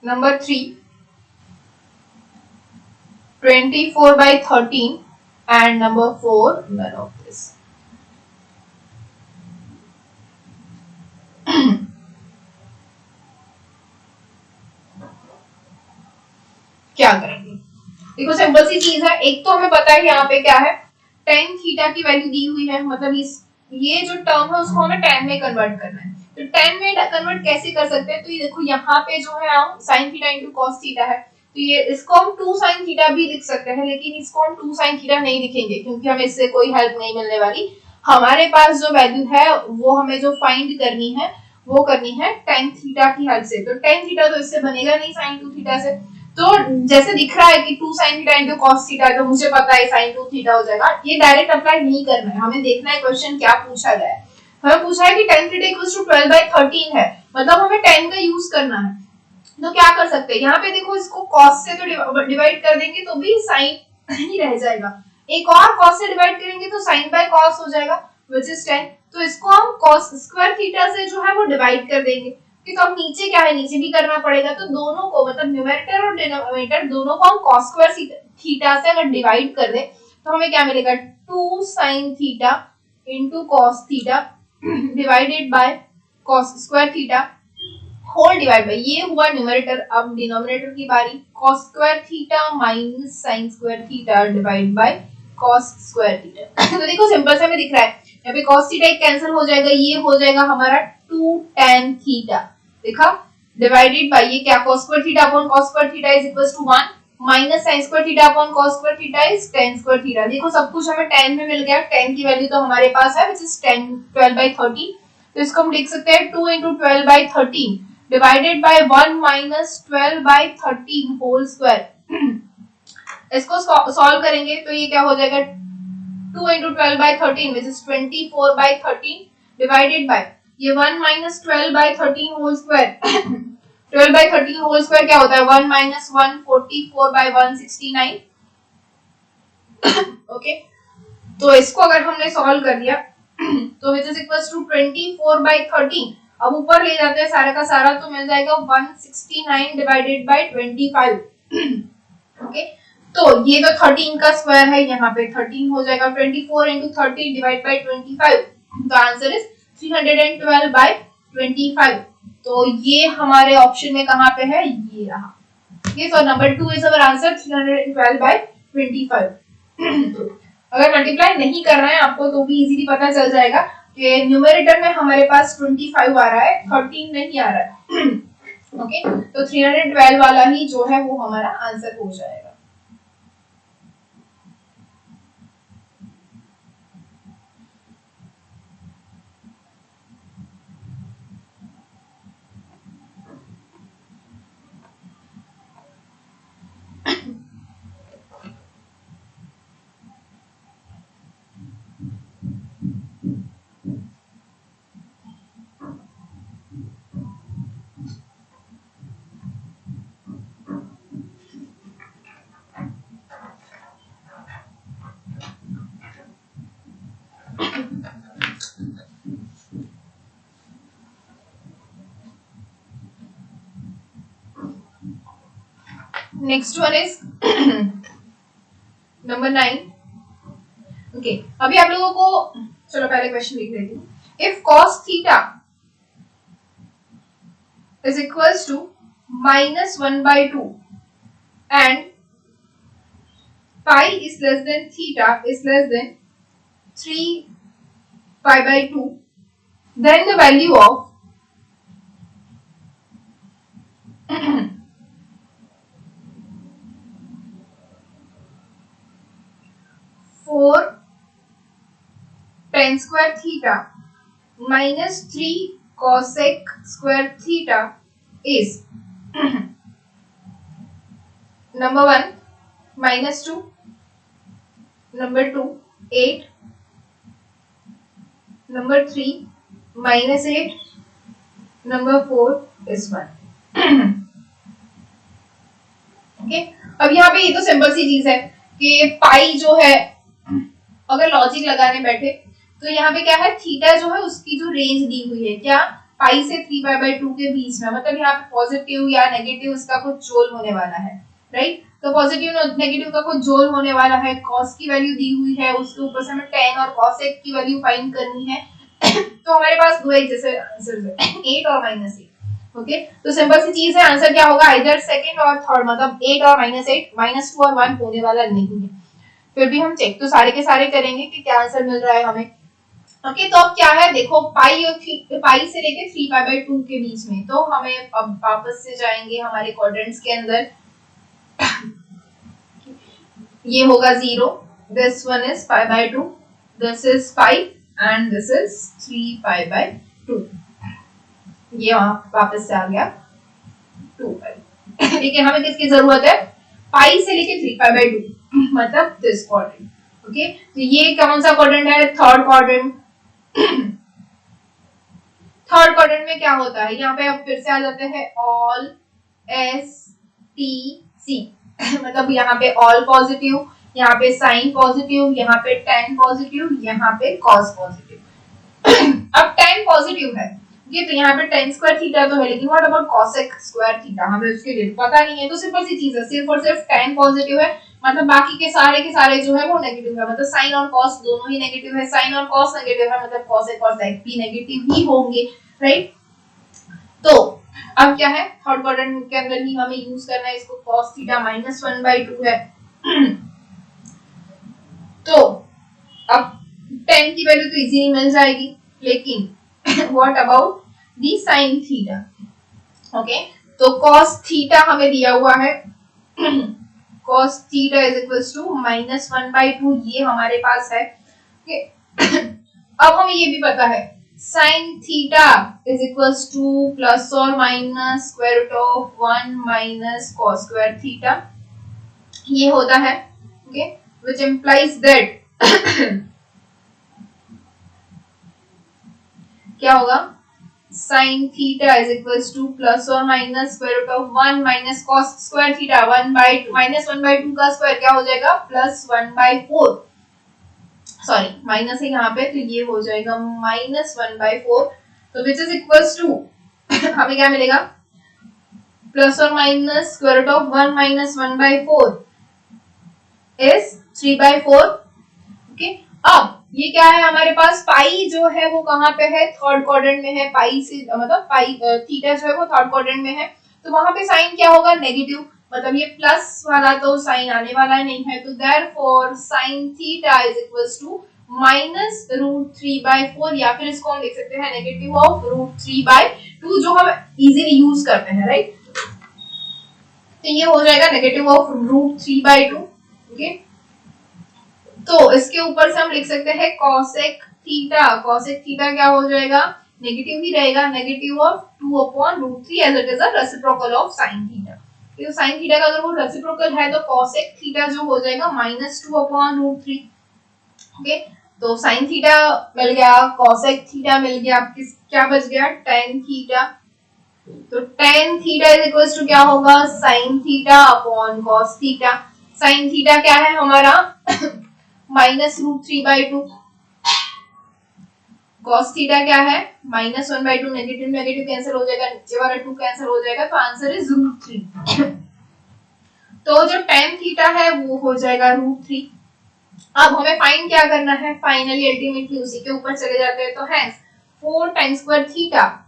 Number 3 24 by 13. And number 4 none of this. क्या करेंगे? देखो सिंपल सी चीज है, एक तो हमें पता है यहाँ पे क्या है, tan थीटा की वैल्यू दी हुई है, मतलब ये जो टर्म है उसको हमें tan में कन्वर्ट करना है। तो tan में कन्वर्ट कैसे कर सकते हैं? तो ये देखो यहाँ पे जो है sin theta into cos theta है, तो ये इसको हम 2 sin थीटा भी लिख सकते हैं, लेकिन इसको हम 2 sin थीटा नहीं लिखेंगे क्योंकि हमें इससे कोई हेल्प नहीं मिलने वाली। हमारे पास जो वैल्यू है वो हमें जो फाइंड करनी है वो करनी है tan थीटा की हेल्प से। तो tan थीटा तो इससे बनेगा नहीं sin 2 थीटा से, तो जैसे दिख रहा है कि 2 sin theta into cos theta, तो मुझे पता है sin 2 थीटा हो जाएगा। ये डायरेक्ट अप्लाई नहीं करना है, हमें देखना है क्वेश्चन क्या पूछा गया है। हमें पूछा है कि tan theta equals to 12 by 13 है, मतलब हमें tan का यूज करना है। तो क्या कर सकते हैं, यहाँ पे देखो इसको cos से तो डिवाइड कर देंगे तो भी sin ही रह जाएगा, एक और cos से डिवाइड करेंगे तो sin by cos हो जाएगा which is 10। तो इसको हम cos स्क्वायर थीटा से जो है वो डिवाइड कर देंगे, तो अब नीचे क्या है, नीचे भी करना पड़ेगा, तो दोनों को मतलब न्यूमरेटर और डिनोमिनेटर दोनों को हम cos स्क्वायर थीटा से अगर डिवाइड कर दे तो हमें क्या मिलेगा, 2 sin theta into cos theta divided by cos square theta whole divide by, ये हुआ न्यूमरेटर। अब डिनोमिनेटर की बारी, cos square theta minus sin square theta divide by cos square theta. तो देखो सिंपल से हमें दिख रहा है यहाँ पे cos थीटा कैंसिल हो जाएगा, ये हो जाएगा हमारा 2 tan थीटा, देखा, डिवाइडेड बाय ये क्या, cos square theta upon cos square theta is equals to 1 minus sin square theta upon cos square theta is tan square theta. देखो सब कुछ हमें tan में मिल गया, tan की वैल्यू तो हमारे पास है व्हिच इज 12 by 13, तो इसको हम लिख सकते हैं 2 into 12 by 13 divided by 1 minus 12 by 13 whole square. इसको सॉल्व करेंगे तो ये क्या हो जाएगा, 2 into 12 by 13 which is 24 by 13 divided by ये 1 minus 12 by 13 whole square 12 by 13 whole square क्या होता है, 1 minus 144 by 169। ओके, तो इसको अगर हमने सॉल्व कर दिया तो which is equals to 24 by 13, अब ऊपर ले जाते हैं सारा का सारा तो मिल जाएगा 169 डिवाइडेड बाय 25। ओके, तो ये तो 13 का स्क्वायर है, यहाँ पे 13 हो जाएगा, 24 into 13 डिवाइड बाय 25, तो आंसर इज 312 by 25। तो ये हमारे ऑप्शन में कहाँ पे है, ये रहा, ये so number 2 is our answer 312 by 25। अगर मल्टीप्लाई नहीं करना है आपको तो भी इजीली पता चल जाएगा कि न्यूमरेटर में हमारे पास 25 आ रहा है, 13 नहीं आ रहा है। ओके, तो 312 वाला ही जो है वो हमारा आंसर हो जाएगा। Next one is number 9। Okay, अभी आप लोगों को, चलो पहले क्वेश्चन लिख देती हूँ। If cos theta is equals to -1/2 and pi is less than theta is less than 3π/2, then the value of tan square theta minus 3 cosec square theta is number 1 minus 2, number 2 8, number 3 minus 8, number 4 is 1. Okay अब यहाँ पे ये तो सिंपल सी चीज है कि पाई जो है अगर लॉजिक लगाने बैठे तो यहाँ पे क्या है थीटा जो है उसकी जो रेंज दी हुई है क्या पाई से 3π/2 के बीच में, मतलब यहाँ पे पॉजिटिव या नेगेटिव उसका कुछ जोल होने वाला है, राइट। तो पॉजिटिव नेगेटिव का कुछ जोल होने वाला है, कॉस की वैल्यू दी हुई है, उसके ऊपर से हमें टेन और कॉसेक की वैल्यू फाइंड करनी है। तो हमारे पास दो एक जैसे आंसर है 8 और -8। ओके तो सिंपल सी चीज है, आंसर क्या होगा इधर सेकंड और थर्ड, मतलब 8 और -8, -2 और 1 होने वाला नहीं है। फिर भी हम चेक तो सारे के सारे करेंगे कि क्या आंसर मिल रहा है हमें। ओके तो अब क्या है देखो पाई और पाई से लेके 3π/2 के बीच में, तो हमें अब वापस से जाएंगे हमारे क्वाड्रेंट्स के अंदर। ये होगा 0, this one is π/2, this is 5 and this is 3π/2। ये वापस से आ गया 2π। लेकिन हमें किसकी जरूरत है पाई से लेके 3π/2 मतलब दिस क्वाड्रेंट। ओके तो ये कौन सा क्वाड्रेंट है थर्ड क्वाड्रेंट। थर्ड क्वाड्रेंट में क्या होता है यहाँ पे अब फिर से आ जाते हैं ऑल एस टी सी मतलब यहाँ पे ऑल पॉजिटिव, यहाँ पे साइन पॉजिटिव, यहाँ पे टेन पॉजिटिव, यहाँ पे कॉस पॉजिटिव। अब टेन पॉजिटिव है ये तो यहाँ पे टेन स्क्वायर थीटा तो है, लेकिन what about cosec square theta हमें उसके लिए पता नहीं है। तो सिंपल सी चीज है सिर्फ और सिर्फ टेन पॉजिटिव है, मतलब बाकी के सारे जो है वो नेगेटिव है, मतलब साइन और कॉस दोनों ही नेगेटिव है। साइन और कॉस नेगेटिव है मतलब कॉसेक और साइन भी नेगेटिव ही होंगे, राइट। तो अब क्या है थर्ड क्वाड्रेंट के अंदर ही हमें यूज करना है इसको, cos थीटा -1/2 है। तो अब 10 की वैल्यू तो इजीली मिल जाएगी, लेकिन what about the sin theta. Okay तो cos थीटा हमें दिया हुआ है cos theta is equals to -1/2, ये हमारे पास है। ओके अब हमें ये भी पता है sin theta is equals to plus और minus square root of 1 minus cos square theta, ये होता है। ओके व्हिच इंप्लाइज दैट क्या होगा sin theta is equals to plus और minus square root of 1 minus cos square theta, 1/2 का स्क्वायर क्या हो जाएगा +1/4, सॉरी माइनस है यहाँ पे तो ये हो जाएगा -1/4, तो विच इज इक्वल्स टू हमें क्या मिलेगा प्लस और minus square root of 1 minus 1/4 is 3/4। Okay अब ये क्या है हमारे पास पाई जो है वो कहाँ पे है थर्ड क्वाड्रेंट में है, पाई से मतलब पाई थीटा जो है वो थर्ड क्वाड्रेंट में है, तो वहां पे साइन क्या होगा नेगेटिव, मतलब ये प्लस वाला तो साइन आने वाला नहीं है, तो therefore sin theta is equals to -√3/4, या फिर इसको हम लिख सकते हैं नेगेटिव ऑफ √3/2 जो हम इजीली यूज करते हैं, राइट। तो ये हो जाएगा नेगेटिव ऑफ √3/2। ओके तो इसके ऊपर से हम लिख सकते हैं cosec थीटा, cosec थीटा क्या हो जाएगा नेगेटिव ही रहेगा, negative of 2/√3 as it is a reciprocal of sin theta. तो sin थीटा का अगर वो रेसिप्रोकल है तो cosec थीटा जो हो जाएगा -2/√3। ओके तो sin थीटा मिल गया, cosec थीटा मिल गया, किस क्या बच गया tan थीटा, तो tan theta is equals to क्या होगा sin theta upon cos theta. sin theta क्या है हमारा -√3/2, cos थीटा क्या है -1/2, नेगेटिव नेगेटिव कैंसिल हो जाएगा, नीचे वाला 2 कैंसिल हो जाएगा, तो आंसर इज √3। तो जो tan थीटा है वो हो जाएगा √3। अब हमें फाइंड क्या करना है, फाइनली अल्टीमेटली उसी के ऊपर चले जाते हैं, तो है 4 tan² theta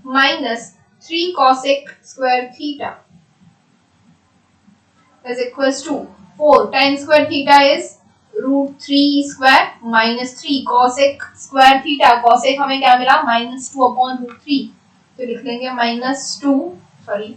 -3 cosec square theta is equals to 4 tan² theta is √3 square minus 3 cosec square theta, cosec हमें क्या मिला -2/√3, तो लिख लेंगे -2 सॉरी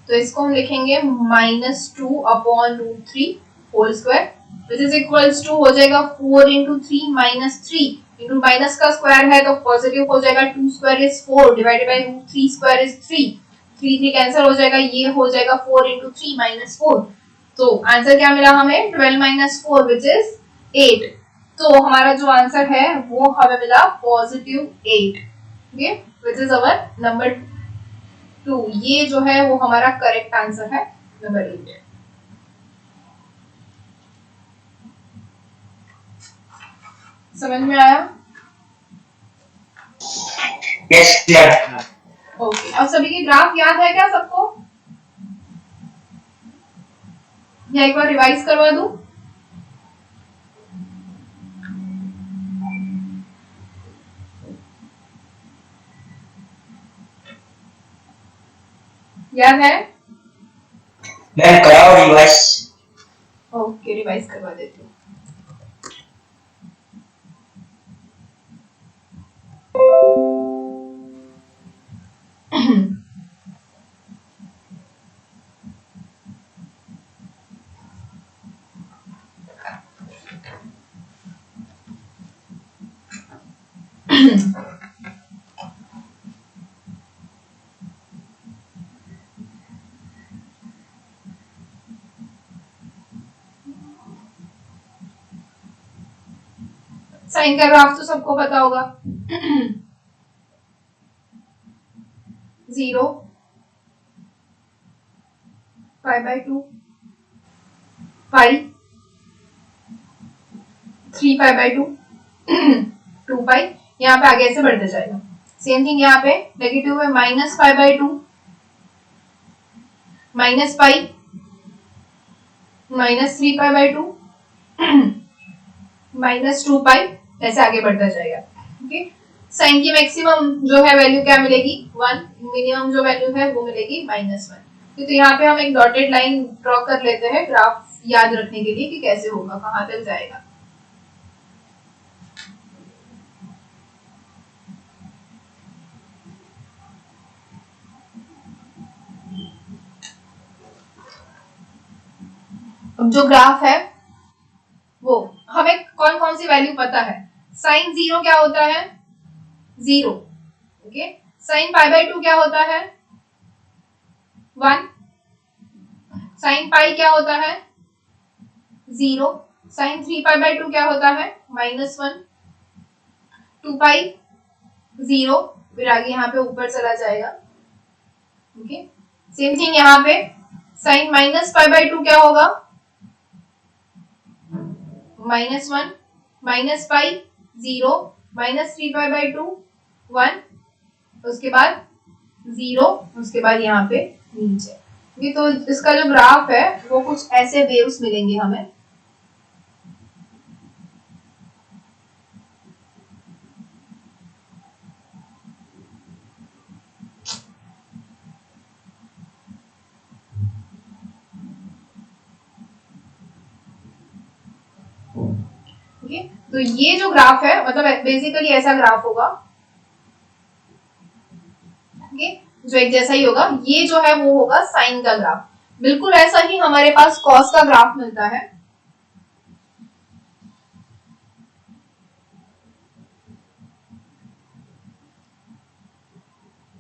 तो इसको हम लिखेंगे -2/√3 whole square which is equals to हो जाएगा 4 इंटू 3 माइनस 3 इंटू माइनस का स्क्वायर है तो पॉजिटिव हो जाएगा 2 square is 4 divided by root 3 square is 3 3 3 cancel हो जाएगा ये हो जाएगा 4 इंटू 3 माइनस 4 तो आंसर क्या मिला हमें 12 माइनस 4 विच इज 8 तो हमारा जो आंसर है वो हमें मिला +8 okay which is our number 2 ये जो है वो हमारा करेक्ट आंसर है नंबर 8 समझ में आया यस मैम ओके अब सभी के ग्राफ याद है क्या सबको या एक बार रिवाइज करवा दूं याद है मैम कराओ रिवाइज ओके रिवाइज करवा देती हूँ साइन का ग्राफ तो सबको पता होगा 0 π/2 पाई 3π/2 2 पाई यहाँ पे आगे ऐसे बढ़ते जाएगा सेम थिंग यहाँ पे नेगेटिव में -π/2 माइनस पाई -3π/2 -2 पाई ऐसे आगे बढ़ता जाएगा ओके साइन की मैक्सिमम जो है वैल्यू क्या मिलेगी 1 मिनिमम जो वैल्यू है वो मिलेगी -1 तो यहाँ पे हम एक डॉटेड लाइन ड्रॉ कर लेते हैं ग्राफ याद रखने के लिए कि कैसे होगा कहाँ तक जाएगा अब जो ग्राफ है वो हमें कौन कौन सी वैल्यू पता है साइन 0 क्या होता है 0 ओके साइन π/2 क्या होता है 1 साइन पाई क्या होता है 0 साइन 3π/2 क्या होता है -1 2 पाई 0 फिर आगे यहाँ पे ऊपर चला जाएगा ओके सेम थिंग यहाँ पे साइन -π/2 क्या होगा -1 पाई 0 -3π/2 1 उसके बाद 0 उसके बाद यहाँ पे नीचे ये तो इसका जो ग्राफ है वो कुछ ऐसे वेव्स मिलेंगे हमें ओके तो ये जो ग्राफ है मतलब बेसिकली ऐसा ग्राफ होगा ओके जो एक जैसा ही होगा ये जो है वो होगा साइन का ग्राफ बिल्कुल ऐसा ही हमारे पास कॉस का ग्राफ मिलता है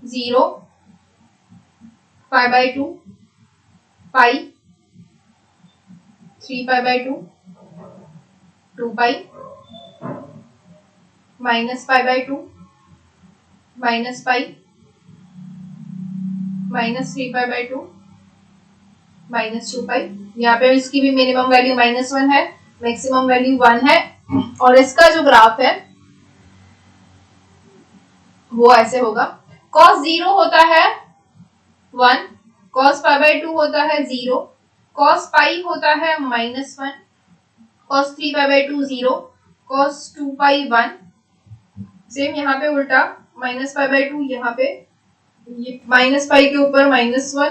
जीरो π/2 पाई 3π/2 2 पाई -π/2 पाई -3π/2 -2 पाई यहाँ पे इसकी भी मिनिमम वैल्यू -1 है मैक्सिमम वैल्यू 1 है और इसका जो ग्राफ है वो ऐसे होगा cos 0 होता है 1 cos π/2 होता है 0 cos पाई होता है -1 cos 3π/2 0 cos 2 पाई 1 सेम यहाँ पे उल्टा -π/2 यहाँ पे ये माइनस पाई के ऊपर -1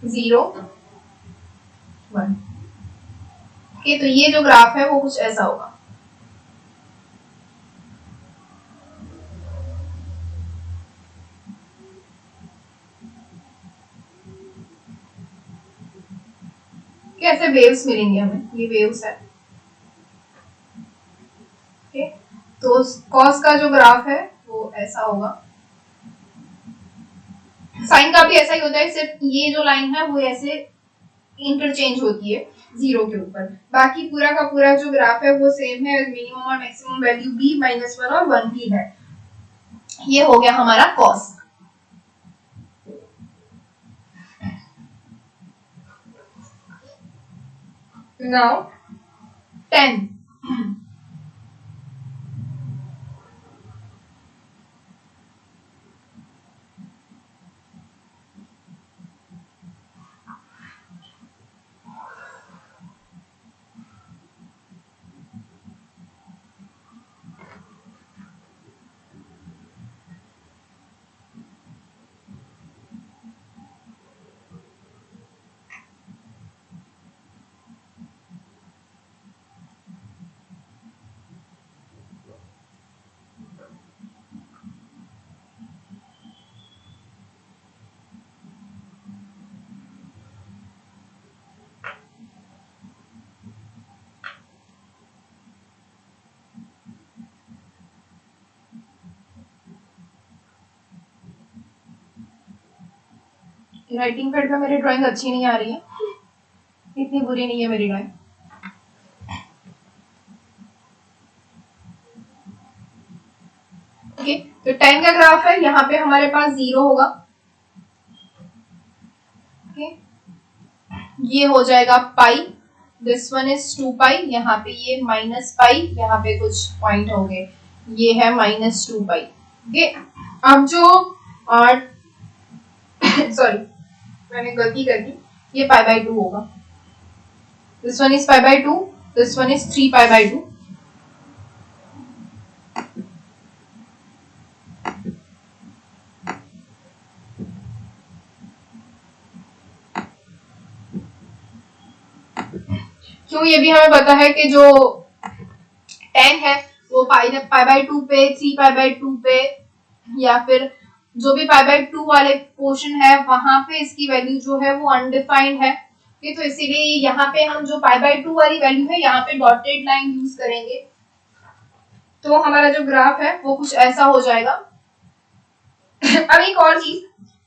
0 1 ओके तो ये जो ग्राफ है वो कुछ ऐसा होगा कैसे वेव्स मिलेंगे हमें, ये वेव्स है। ओके, तो कॉस का जो ग्राफ है वो ऐसा होगा, साइन का भी ऐसा ही होता है, सिर्फ ये जो लाइन है वो ऐसे इंटरचेंज होती है जीरो के ऊपर, बाकी पूरा का पूरा जो ग्राफ है वो सेम है, मिनिमम और मैक्सिमम वैल्यू b -1 और 1 की है। ये हो गया हमारा कॉस। नाउ 10, राइटिंग पैड पे मेरी ड्राइंग अच्छी नहीं आ रही है, इतनी बुरी नहीं है मेरी ड्राइंग। ओके, तो 10 का ग्राफ है, यहाँ पे हमारे पास 0 होगा। ओके, ये हो जाएगा पाई, दिस वन इज 2 पाई, यहाँ पे ये माइनस पाई, यहाँ पे कुछ पॉइंट हो गए, ये है -2 पाई। ओके, अब जो सॉरी मैंने गलती कर दी, ये π/2 होगा, this one is π/2, this one is 3 π/2। क्यों, ये भी हमें पता है कि जो 10 है वो π/2 पे, 3 π/2 पे, या फिर जो भी π/2 वाले पोर्शन है वहां पे इसकी वैल्यू जो है वो अनडिफाइंड है। तो इसीलिए यहाँ पे हम जो π/2 वाली वैल्यू है यहाँ पे डॉटेड लाइन यूज करेंगे, तो हमारा जो ग्राफ है वो कुछ ऐसा हो जाएगा। अब एक और चीज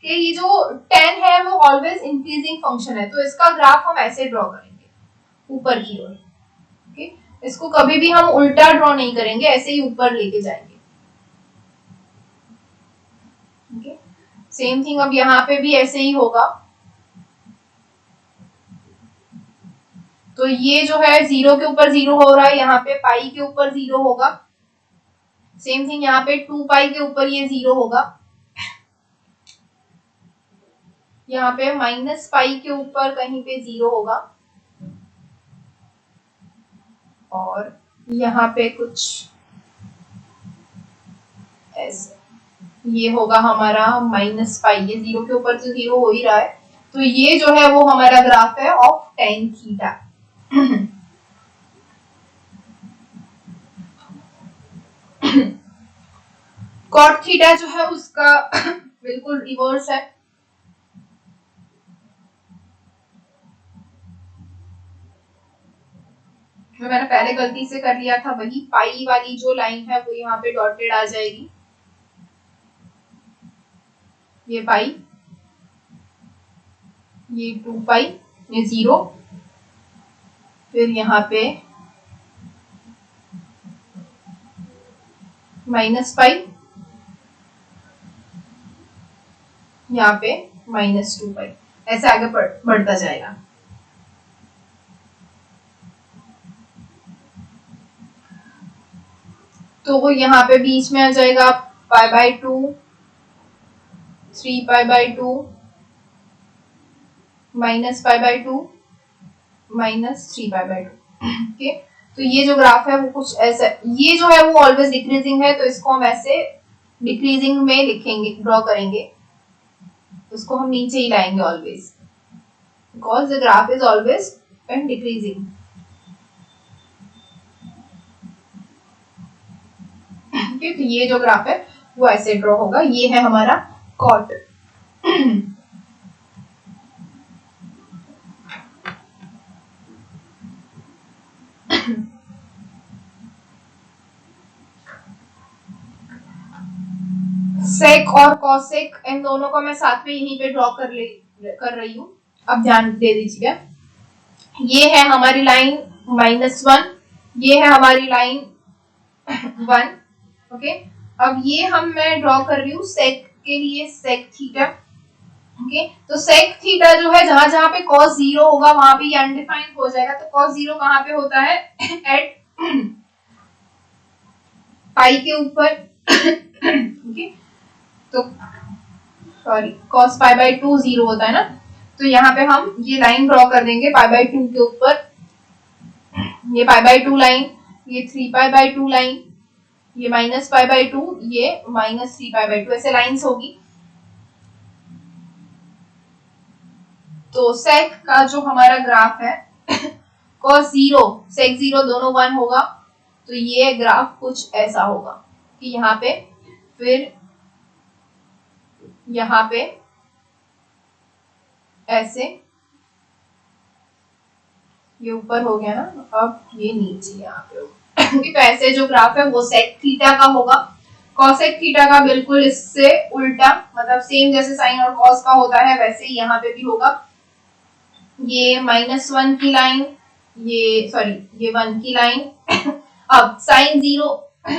कि ये जो 10 है वो ऑलवेज इंक्रीजिंग फंक्शन है, तो इसका ग्राफ हम ऐसे ड्रॉ करेंगे ऊपर की ओर। ओके, इसको कभी भी हम उल्टा ड्रॉ नहीं करेंगे, ऐसे ही ऊपर लेके जाएंगे। ओके, सेम थिंग अब यहाँ पे भी ऐसे ही होगा। तो ये जो है 0 के ऊपर 0 हो रहा है, यहाँ पे पाई के ऊपर 0 होगा, सेम थिंग यहाँ पे 2 पाई के ऊपर ये 0 होगा, यहाँ पे माइनस पाई के ऊपर कहीं पे 0 होगा, और यहाँ पे कुछ ऐसे ये होगा हमारा माइनस पाई, ये 0 के ऊपर तो 0 हो ही रहा है, तो ये जो है वो हमारा ग्राफ है of tan theta. cot theta जो है उसका बिल्कुल रिवर्स है, मैंने पहले गलती से कर लिया था, वही पाई वाली जो लाइन है वो यहाँ पे डॉटेड आ जाएगी, ये पाई, ये 2 पाई, ये 0, फिर यहाँ पे माइनस पाई, यहाँ पे -2 पाई, ऐसे आगे बढ़ता जाएगा। तो वो यहाँ पे बीच में आ जाएगा π/2, 3 π/2, -π/2, -3 π/2। ओके, तो ये जो ग्राफ है वो कुछ ऐसा, ये जो है वो ऑलवेज डिक्रीजिंग है, तो इसको हम ऐसे डिक्रीजिंग में लिखेंगे, ड्रॉ करेंगे, उसको हम नीचे ही लाएंगे always, because the graph is always and decreasing. तो ये जो ग्राफ है वो ऐसे ड्रॉ होगा, ये है हमारा कॉट। सेक और कॉसेक इन दोनों को मैं साथ में यहीं पे ड्रॉ कर रही हूँ। अब ध्यान दे दीजिए, ये है हमारी लाइन -1, ये है हमारी लाइन 1। ओके, अब ये मैं ड्रॉ कर रही हूँ सेक के लिए, सेक थीटा। ओके, तो सेक थीटा जो है जहां जहां पे cos 0 होगा वहां पे ये अनडिफाइंड हो जाएगा। तो cos 0 कहां पे होता है? एट पाई के ऊपर। ओके, तो सॉरी, cos पाई बाय 2 0 होता है ना, तो यहाँ पे हम ये लाइन ड्रॉ कर देंगे पाई बाय 2 के ऊपर। ये पाई बाय 2 लाइन, ये 3 पाई बाय 2 लाइन, ये माइनस पाई बाय 2, ये -3 पाई बाय 2, ऐसे लाइंस होगी। तो सेक का जो हमारा ग्राफ है cos 0 सेक 0 दोनों 1 होगा, तो ये ग्राफ कुछ ऐसा होगा कि यहाँ पे, फिर यहाँ पे ऐसे, ये ऊपर हो गया ना, अब ये नीचे यहाँ पे होगा। तो ऐसे जो ग्राफ है वो सेक थीटा का होगा। कॉसेक थीटा का बिल्कुल इससे उल्टा, मतलब सेम जैसे साइन और कॉस का होता है वैसे ही यहाँ पे भी होगा। ये -1 की लाइन, ये सॉरी ये 1 की लाइन। अब साइन 0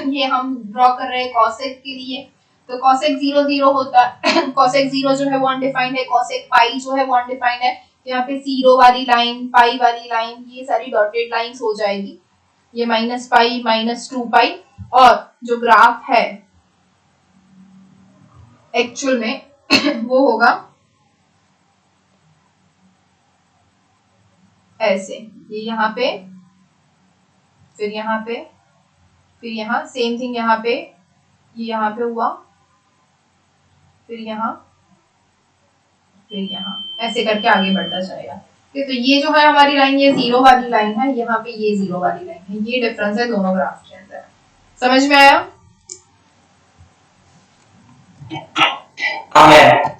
ये हम ड्रॉ कर रहे हैं कॉसेक के लिए, तो कॉसेक 0 0 होता है। कॉसेक 0 जो है वो अनडिफाइंड है, कॉसेक पाई जो है वो अनडिफाइंड है। यहाँ पे 0 वाली लाइन, पाई वाली लाइन, ये सारी डॉटेड लाइंस हो जाएगी। ये -पाई, -2 पाई, और जो ग्राफ है एक्चुअल में वो होगा ऐसे, ये यहाँ पे, फिर यहाँ पे, फिर यहाँ सेम थिंग, यहाँ पे ये यहाँ पे हुआ, फिर यहाँ, फिर यहाँ, ऐसे करके आगे बढ़ता जाएगा। तो ये जो है हमारी लाइन, ये 0 वाली लाइन है, यहाँ पे ये 0 वाली लाइन है। ये डिफरेंस है दोनों ग्राफ के अंदर। समझ में आया? हाँ मैम।